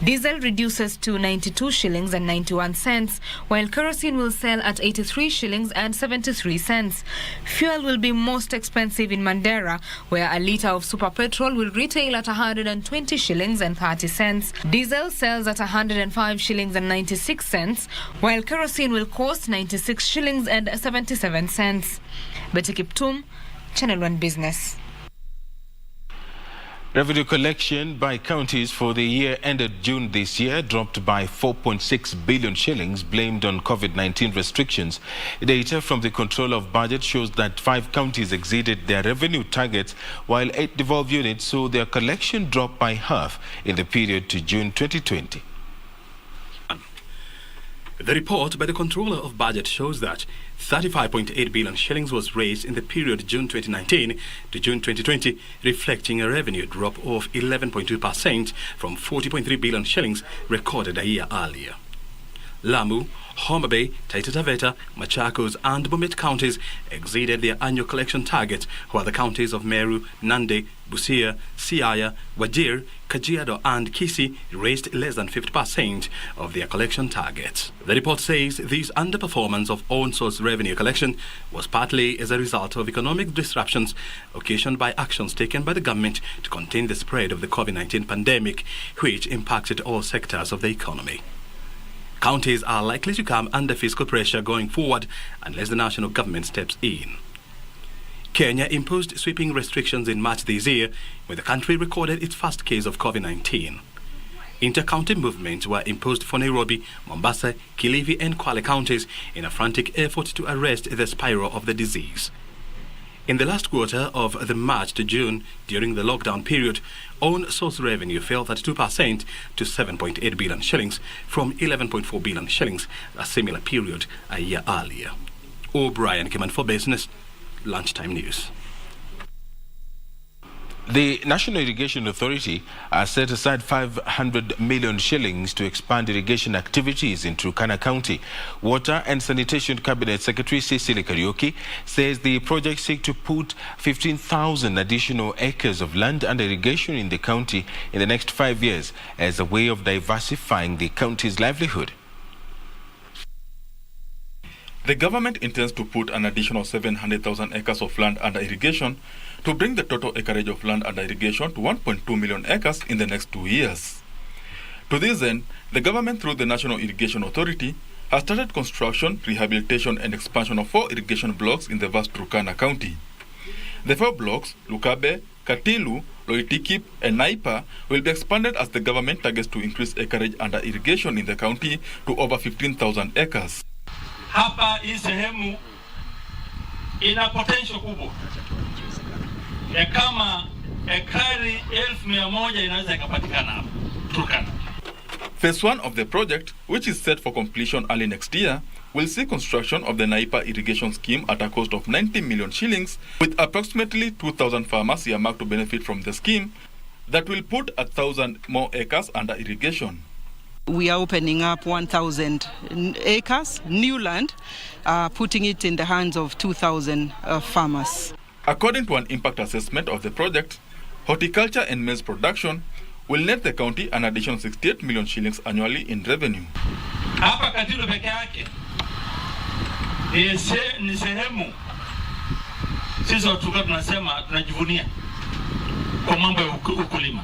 Diesel reduces to 92 shillings and 91 cents, while kerosene will sell at 83 shillings and 73 cents. Fuel will be most expensive in Mandera, where a litre of super petrol will retail at 120 shillings and 30 cents. Diesel sells at 105 shillings and 96 cents, while kerosene will cost 96 shillings and 77 cents. Betty Kiptum, Channel 1 Business. Revenue collection by counties for the year ended June this year dropped by 4.6 billion shillings, blamed on COVID-19 restrictions. Data from the Controller of Budget shows that 5 counties exceeded their revenue targets, while 8 devolved units saw their collection drop by half in the period to June 2020. The report by the Controller of Budget shows that 35.8 billion shillings was raised in the period June 2019 to June 2020, reflecting a revenue drop of 11.2% from 40.3 billion shillings recorded a year earlier. Lamu, Homa Bay, Taita Taveta, Machakos and Bomet counties exceeded their annual collection target, while the counties of Meru, Nandi, Busia, Siaya, Wajir, Kajiado and Kisii raised less than 50% of their collection targets. The report says this underperformance of own-source revenue collection was partly as a result of economic disruptions occasioned by actions taken by the government to contain the spread of the COVID-19 pandemic, which impacted all sectors of the economy. Counties are likely to come under fiscal pressure going forward unless the national government steps in. Kenya imposed sweeping restrictions in March this year, when the country recorded its first case of COVID-19. Inter-county movements were imposed for Nairobi, Mombasa, Kilifi and Kwale counties in a frantic effort to arrest the spiral of the disease. In the last quarter of the March to June, during the lockdown period, own-source revenue fell 32% to 7.8 billion shillings from 11.4 billion shillings a similar period a year earlier. O'Brien came in for Business, Lunchtime News. The National Irrigation Authority has set aside 500 million shillings to expand irrigation activities in Turkana County. Water and Sanitation Cabinet Secretary Cecily Kariuki says the project seeks to put 15,000 additional acres of land under irrigation in the county in the next 5 years as a way of diversifying the county's livelihood. The government intends to put an additional 700,000 acres of land under irrigation to bring the total acreage of land under irrigation to 1.2 million acres in the next 2 years. To this end, the government through the National Irrigation Authority has started construction, rehabilitation and expansion of 4 irrigation blocks in the vast Turkana County. The 4 blocks, Lukabe, Katilu, Loitikip and Naipa, will be expanded as the government targets to increase acreage under irrigation in the county to over 15,000 acres. Hapa hii sehemu ina potential kubwa. Kama ekari 1,100 inaweza ikapatikana hapa Turkana. Phase 1 of the project, which is set for completion early next year, will see construction of the Naipa irrigation scheme at a cost of 90 million shillings, with approximately 2,000 farmers earmarked to benefit from the scheme that will put 1,000 more acres under irrigation. We are opening up 1,000 acres, new land, putting it in the hands of 2,000 farmers. According to an impact assessment of the project, horticulture and maize production will net the county an additional 68 million shillings annually in revenue. Hapa Katilu peke yake ni sehemu sisi watuka tunasema tunajivunia kwa mambo ya ukulima.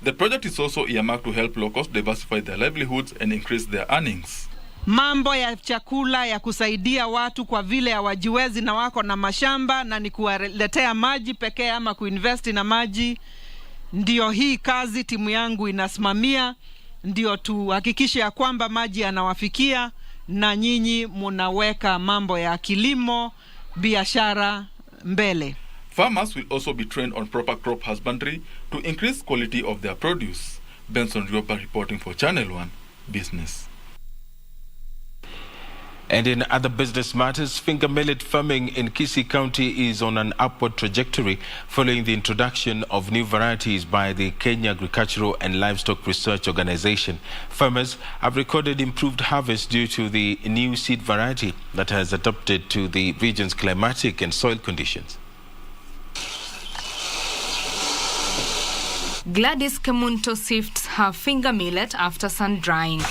The project is also earmarked to help locals diversify their livelihoods and increase their earnings. Mambo ya chakula ya kusaidia watu kwa vile hawajiwezi na wako na mashamba na ni kuwaletea maji pekee ama kuinvest na maji. Ndio hii kazi timu yangu inasimamia, ndio tuhakikishe ya kwamba maji yanawafikia na nyinyi munaweka mambo ya kilimo, biashara mbele. Farmers will also be trained on proper crop husbandry to increase quality of their produce. Benson Riopa reporting for Channel 1 Business. And in other business matters, finger millet farming in Kisii County is on an upward trajectory following the introduction of new varieties by the Kenya Agricultural and Livestock Research Organization. Farmers have recorded improved harvest due to the new seed variety that has adapted to the region's climatic and soil conditions. Gladys Kemunto sifts her finger millet after sun drying.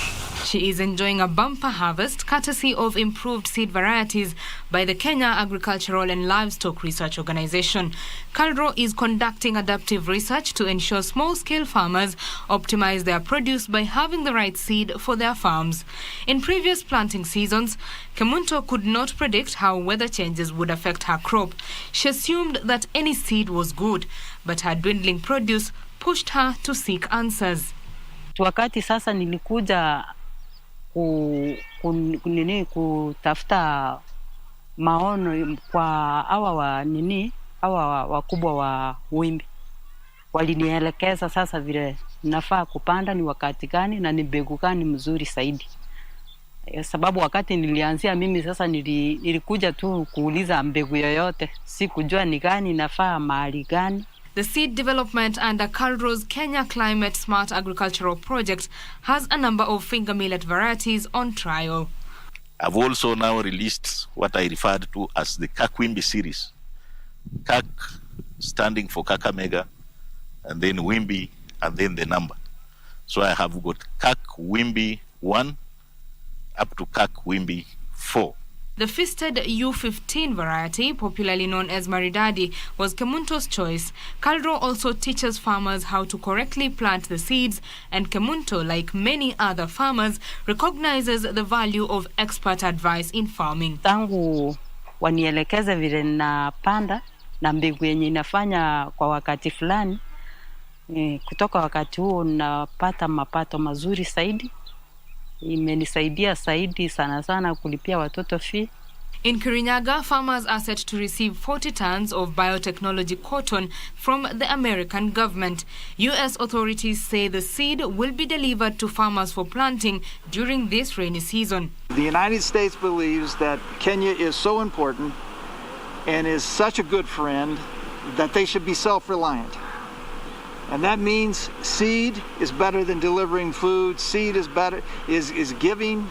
She is enjoying a bumper harvest courtesy of improved seed varieties by the Kenya Agricultural and Livestock Research Organization. KALRO is conducting adaptive research to ensure small-scale farmers optimize their produce by having the right seed for their farms. In previous planting seasons, Kemunto could not predict how weather changes would affect her crop. She assumed that any seed was good, but her dwindling produce pushed her to seek answers. Wakati sasa nilikuja kutafuta maono kwa hawa wakubwa wa wimbi. Walinielekeza sasa vile nafaa kupanda ni wakati gani na ni mbegu gani mzuri zaidi. Sababu wakati nilianzia mimi sasa nilikuja tu kuuliza mbegu yoyote, sikujua ni gani nafaa mahali gani. The seed development under KALRO's Kenya Climate Smart Agricultural Project has a number of finger millet varieties on trial. I've also now released what I referred to as the Kakwimbi series. Kak standing for Kakamega, and then Wimbi, and then the number. So I have got Kak Wimbi 1 up to Kak Wimbi 4. The fisted U15 variety, popularly known as Maridadi, was Kemunto's choice. KALRO also teaches farmers how to correctly plant the seeds, and Kemunto, like many other farmers, recognizes the value of expert advice in farming. Tangu wanielekeza vile napanda na mbegu yenye inafanya kwa wakati fulani, kutoka wakati huo napata mapato mazuri zaidi. Imenisaidia zaidi sana kulipia watoto fee. In Kirinyaga, farmers are set to receive 40 tons of biotechnology cotton from the American government. U.S. authorities say the seed will be delivered to farmers for planting during this rainy season. The United States believes that Kenya is so important and is such a good friend that they should be self-reliant. And that means seed is better than delivering food. Seed is better, is giving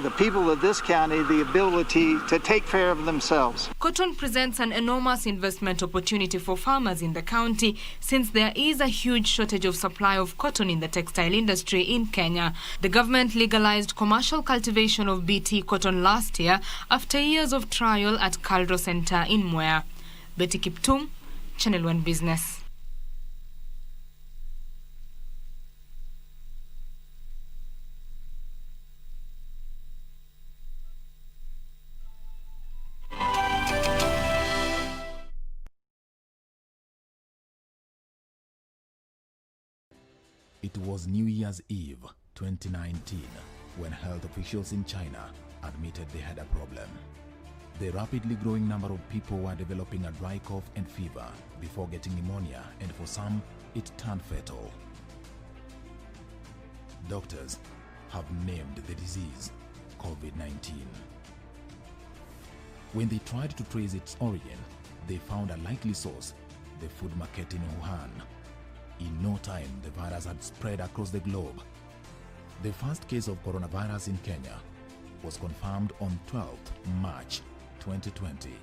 the people of this county the ability to take care of themselves. Cotton presents an enormous investment opportunity for farmers in the county since there is a huge shortage of supply of cotton in the textile industry in Kenya. The government legalized commercial cultivation of BT cotton last year after years of trial at KALRO Center in Mwea. Betty Kiptum, Channel 1 Business. It was New Year's Eve 2019 when health officials in China admitted they had a problem. The rapidly growing number of people were developing a dry cough and fever before getting pneumonia, and for some, it turned fatal. Doctors have named the disease COVID-19. When they tried to trace its origin, they found a likely source, the food market in Wuhan. In no time, the virus had spread across the globe. The first case of coronavirus in Kenya was confirmed on 12th March 2020.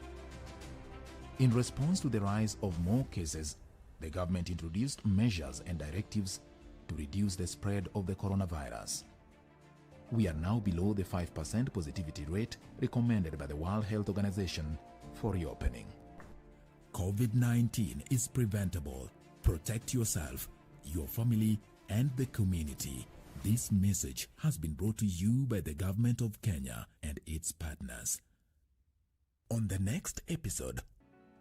In response to the rise of more cases, the government introduced measures and directives to reduce the spread of the coronavirus. We are now below the 5% positivity rate recommended by the World Health Organization for reopening. COVID-19 is preventable. Protect yourself, your family, and the community. This message has been brought to you by the Government of Kenya and its partners. On the next episode,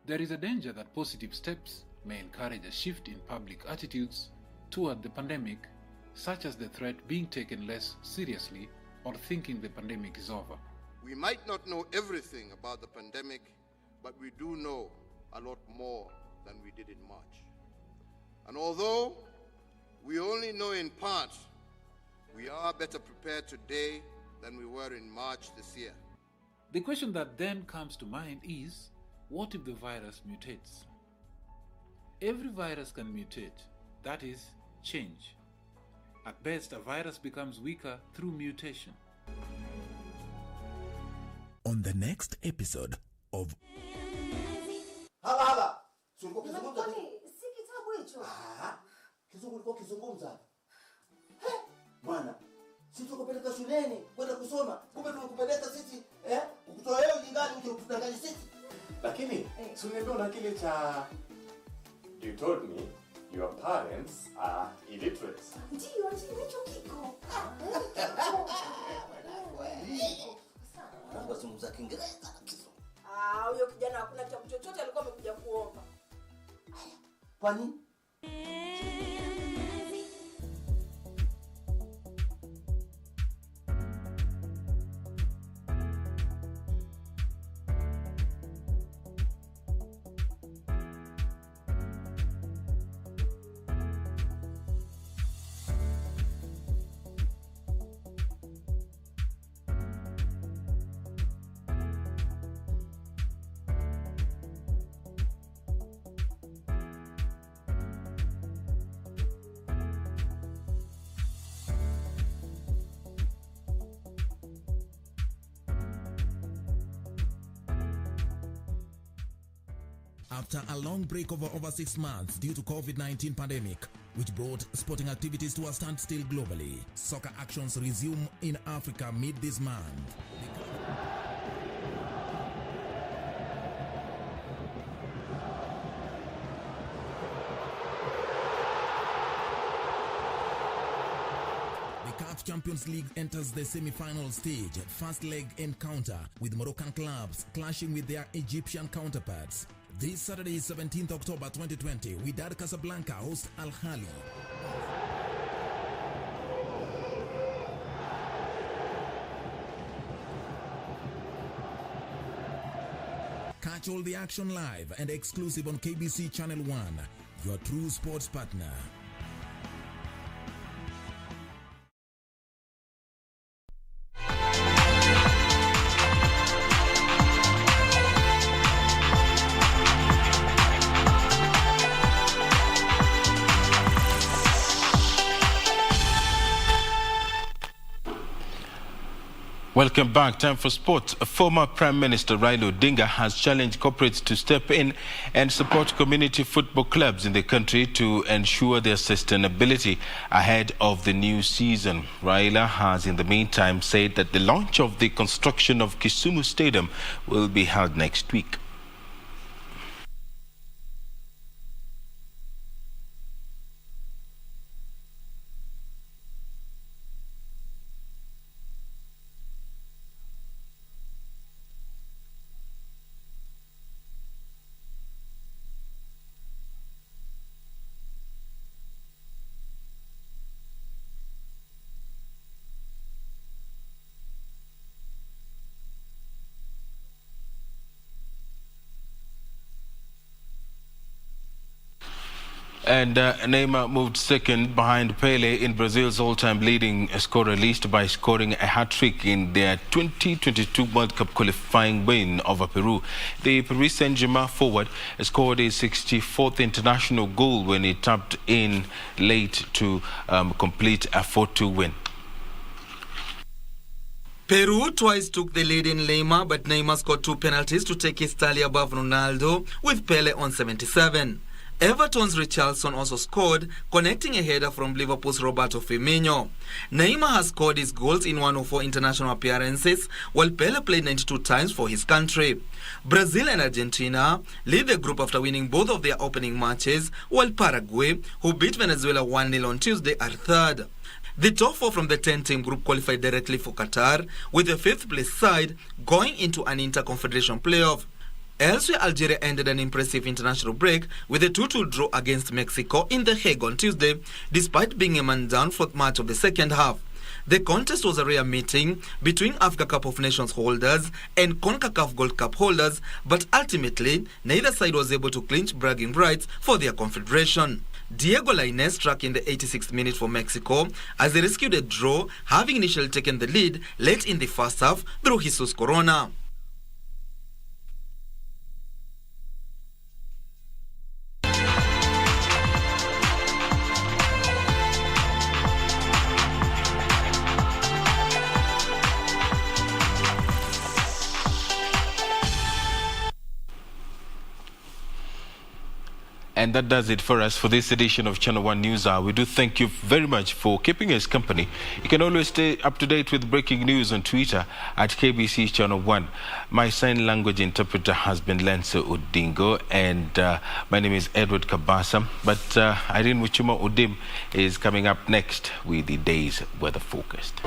there is a danger that positive steps may encourage a shift in public attitudes toward the pandemic, such as the threat being taken less seriously or thinking the pandemic is over. We might not know everything about the pandemic, but we do know a lot more than we did in March. And although we only know in part, we are better prepared today than we were in March this year. The question that then comes to mind is, what if the virus mutates? Every virus can mutate, that is, change. At best, a virus becomes weaker through mutation. On the next episode of Hala. Kizungumza. Si kitabu hicho. Kizungu ulikuwa kizungumza. Bwana, sisi tukupeleka shuleni kwenda kusoma, kumbe tumekupeleka sisi kukutoa wewe ujingani uje kutudanganya sisi. Lakini si uniambia una kile cha you told me your parents are illiterate. Ndio hicho kiko. Naomba zungumza Kiingereza na Kizungu. Huyo kijana hakuna kitabu chochote alikuwa amekuja kuomba. Kwa nini? After a long break of over 6 months due to COVID-19 pandemic, which brought sporting activities to a standstill globally, soccer actions resume in Africa mid this month. The CAF Champions League enters the semi-final stage, first leg encounter with Moroccan clubs clashing with their Egyptian counterparts. This Saturday, 17th October 2020, Wydad Casablanca host Al Ahly. Catch all the action live and exclusive on KBC Channel 1, your true sports partner. Welcome back. Time for sports. Former Prime Minister Raila Odinga has challenged corporates to step in and support community football clubs in the country to ensure their sustainability ahead of the new season. Raila has in the meantime said that the launch of the construction of Kisumu Stadium will be held next week. And Neymar moved second behind Pele in Brazil's all-time leading scorer list by scoring a hat-trick in their 2022 World Cup qualifying win over Peru. The Paris Saint-Germain forward scored his 64th international goal when he tapped in late to complete a 4-2 win. Peru twice took the lead in Lima, but Neymar scored 2 penalties to take his tally above Ronaldo, with Pele on 77. Everton's Richarlison also scored, connecting a header from Liverpool's Roberto Firmino. Neymar has scored his goals in 104 international appearances, while Pele played 92 times for his country. Brazil and Argentina lead the group after winning both of their opening matches, while Paraguay, who beat Venezuela 1-0 on Tuesday, are third. The top 4 from the 10-team group qualified directly for Qatar, with the 5th place side going into an inter-confederation playoff. Elsewhere, Algeria ended an impressive international break with a 2-2 draw against Mexico in The Hague on Tuesday, despite being a man down for much of the second half. The contest was a rare meeting between Africa Cup of Nations holders and CONCACAF Gold Cup holders, but ultimately, neither side was able to clinch bragging rights for their confederation. Diego Lainez struck in the 86th minute for Mexico as they rescued a draw, having initially taken the lead late in the first half through Jesus Corona. And that does it for us for this edition of Channel 1 News Hour. We do thank you very much for keeping us company. You can always stay up to date with breaking news on Twitter at KBC Channel 1. My sign language interpreter has been Lenso Udingo, and my name is Edward Kabasa. But Irene Muchuma Udim is coming up next with the day's weather forecast.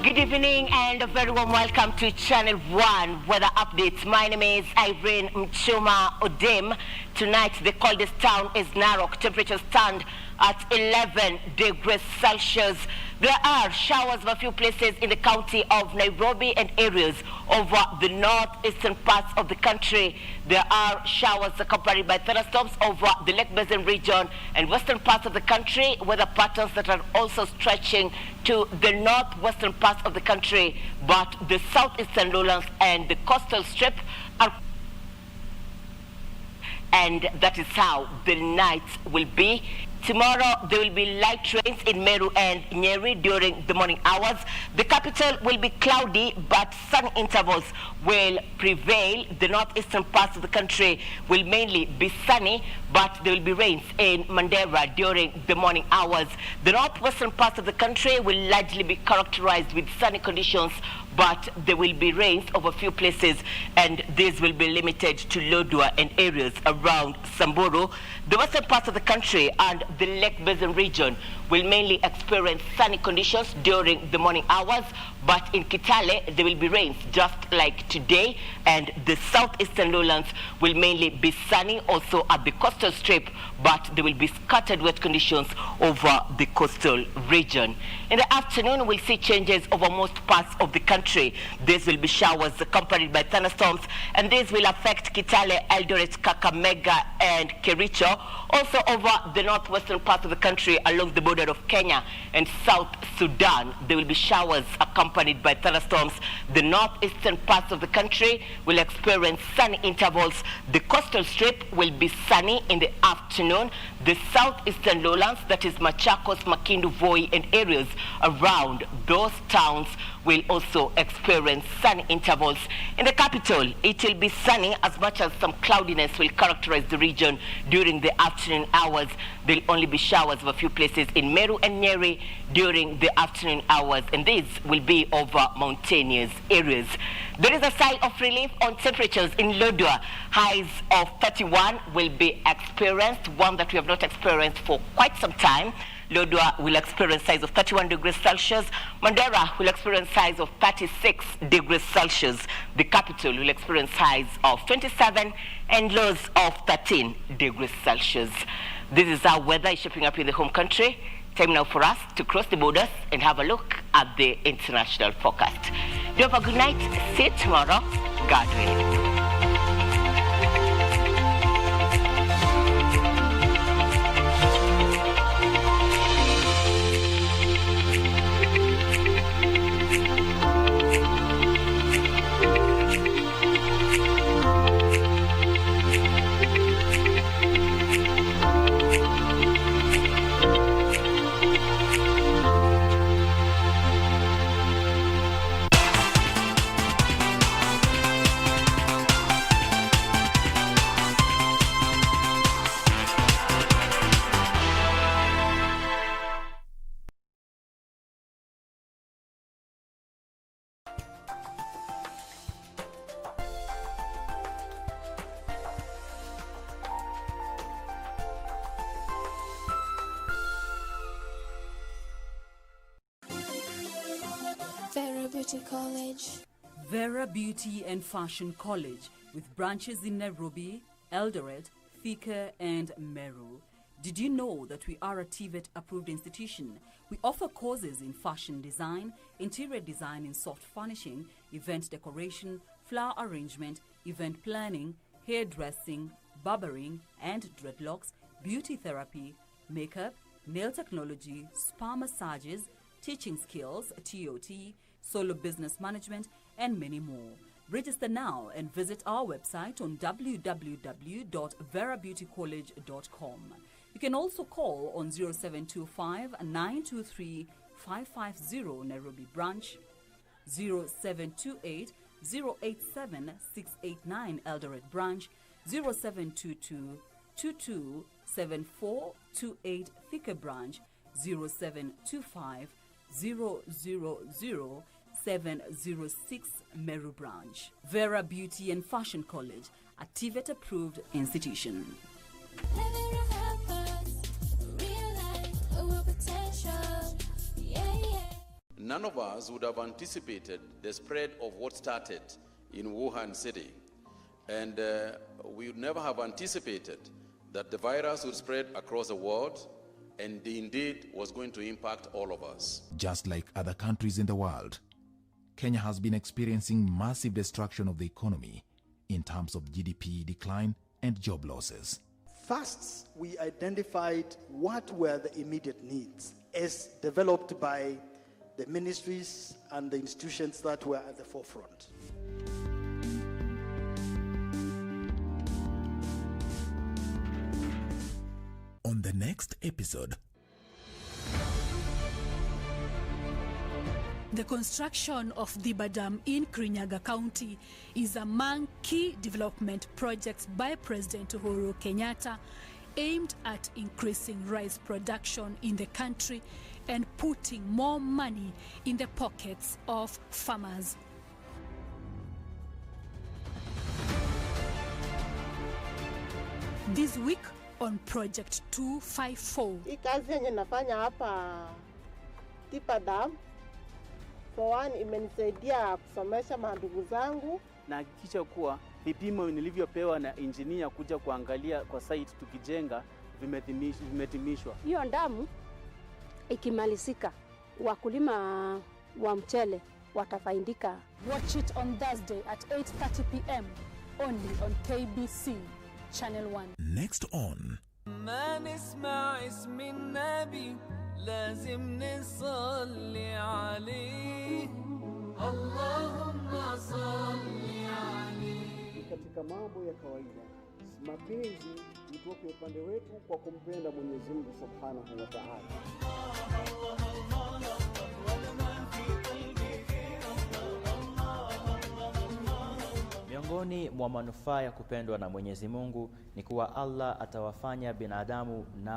Good evening and a very warm welcome to Channel 1 Weather Updates. My name is Irene Mchuma Odim. Tonight, the coldest town is Narok. Temperatures stand at 11 degrees Celsius. There are showers of a few places in the county of Nairobi and areas over the northeastern parts of the country. There are showers accompanied by thunderstorms over the Lake Basin region and western parts of the country. Weather patterns that are also stretching to the northwestern parts of the country, but the southeastern lowlands and the coastal strip are. And that is how the night will be. Tomorrow, there will be light rains in Meru and Nyeri during the morning hours. The capital will be cloudy, but sun intervals will prevail. The northeastern parts of the country will mainly be sunny, but there will be rains in Mandera during the morning hours. The northwestern parts of the country will largely be characterized with sunny conditions, but there will be rains over a few places, and these will be limited to Lodwar and areas around Samburu. The western parts of the country and the Lake Basin region will mainly experience sunny conditions during the morning hours, but in Kitale, there will be rains just like today, and the southeastern lowlands will mainly be sunny, also at the coastal strip, but there will be scattered wet conditions over the coastal region. In the afternoon, we'll see changes over most parts of the country. These will be showers accompanied by thunderstorms, and these will affect Kitale, Eldoret, Kakamega, and Kericho. Also over the northwestern parts of the country along the border of Kenya and South Sudan, there will be showers accompanied by thunderstorms. The northeastern parts of the country will experience sunny intervals. The coastal strip will be sunny in the afternoon. The southeastern lowlands, that is Machakos, Makindu, Voi, and areas around those towns will also experience sunny intervals. In the capital, it will be sunny as much as some cloudiness will characterize the region during the afternoon hours. There will only be showers of a few places in Meru and Nyeri during the afternoon hours, and these will be over mountainous areas. There is a sigh of relief on temperatures in Lodwar. Highs of 31 will be experienced, one that we have not experienced for quite some time. Lodwar will experience highs of 31 degrees Celsius. Mandera will experience highs of 36 degrees Celsius. The capital will experience highs of 27 and lows of 13 degrees Celsius. This is how weather is shaping up in the home country. Time now for us to cross the borders and have a look at the international forecast. Do have a good night. See you tomorrow. God willing. Vera Beauty College. Vera Beauty and Fashion College, with branches in Nairobi, Eldoret, Thika, and Meru. Did you know that we are a TVET approved institution? We offer courses in fashion design, interior design in soft furnishing, event decoration, flower arrangement, event planning, hairdressing, barbering and dreadlocks, beauty therapy, makeup, nail technology, spa massages, teaching skills, TOT, solo business management, and many more. Register now and visit our website on www.verabeautycollege.com. You can also call on 0725 923 550 Nairobi branch, 0728 087 689 Eldoret branch, 0722 227428 Thika branch, 0725 000 706 Meru branch. Vera Beauty and Fashion College, a TVET approved institution. None of us would have anticipated the spread of what started in Wuhan city. And we would never have anticipated that the virus would spread across the world and indeed was going to impact all of us. Just like other countries in the world, Kenya has been experiencing massive destruction of the economy in terms of GDP decline and job losses. First, we identified what were the immediate needs as developed by the ministries and the institutions that were at the forefront. On the next episode, the construction of Diba Dam in Kirinyaga County is among key development projects by President Uhuru Kenyatta aimed at increasing rice production in the country and putting more money in the pockets of farmers. This week on Project 254. Hii kazi yenye nafanya hapa Diba Dam, for one, imenisaidia kusomesha mandugu zangu. Na hakikisha kuwa vipimo nilivyopewa na engineer kuja kuangalia kwa site tukijenga vimetimishwa. Hiyo damu ikimalizika, wakulima wa mchele watafaidika. Watch it on Thursday at 8:30 p.m. only on KBC Channel 1. Next on ما نسمع اسم النبي لازم نصلي عليه اللهم صل عليه. Katika mambo ya kawaida, mapenzi itoke upande wetu kwa kumpenda Mwenyezi Mungu Subhanahu wa Ta'ala. Miongoni mwa manufaa ya kupendwa na Mwenyezi Mungu ni kuwa Allah atawafanya binadamu na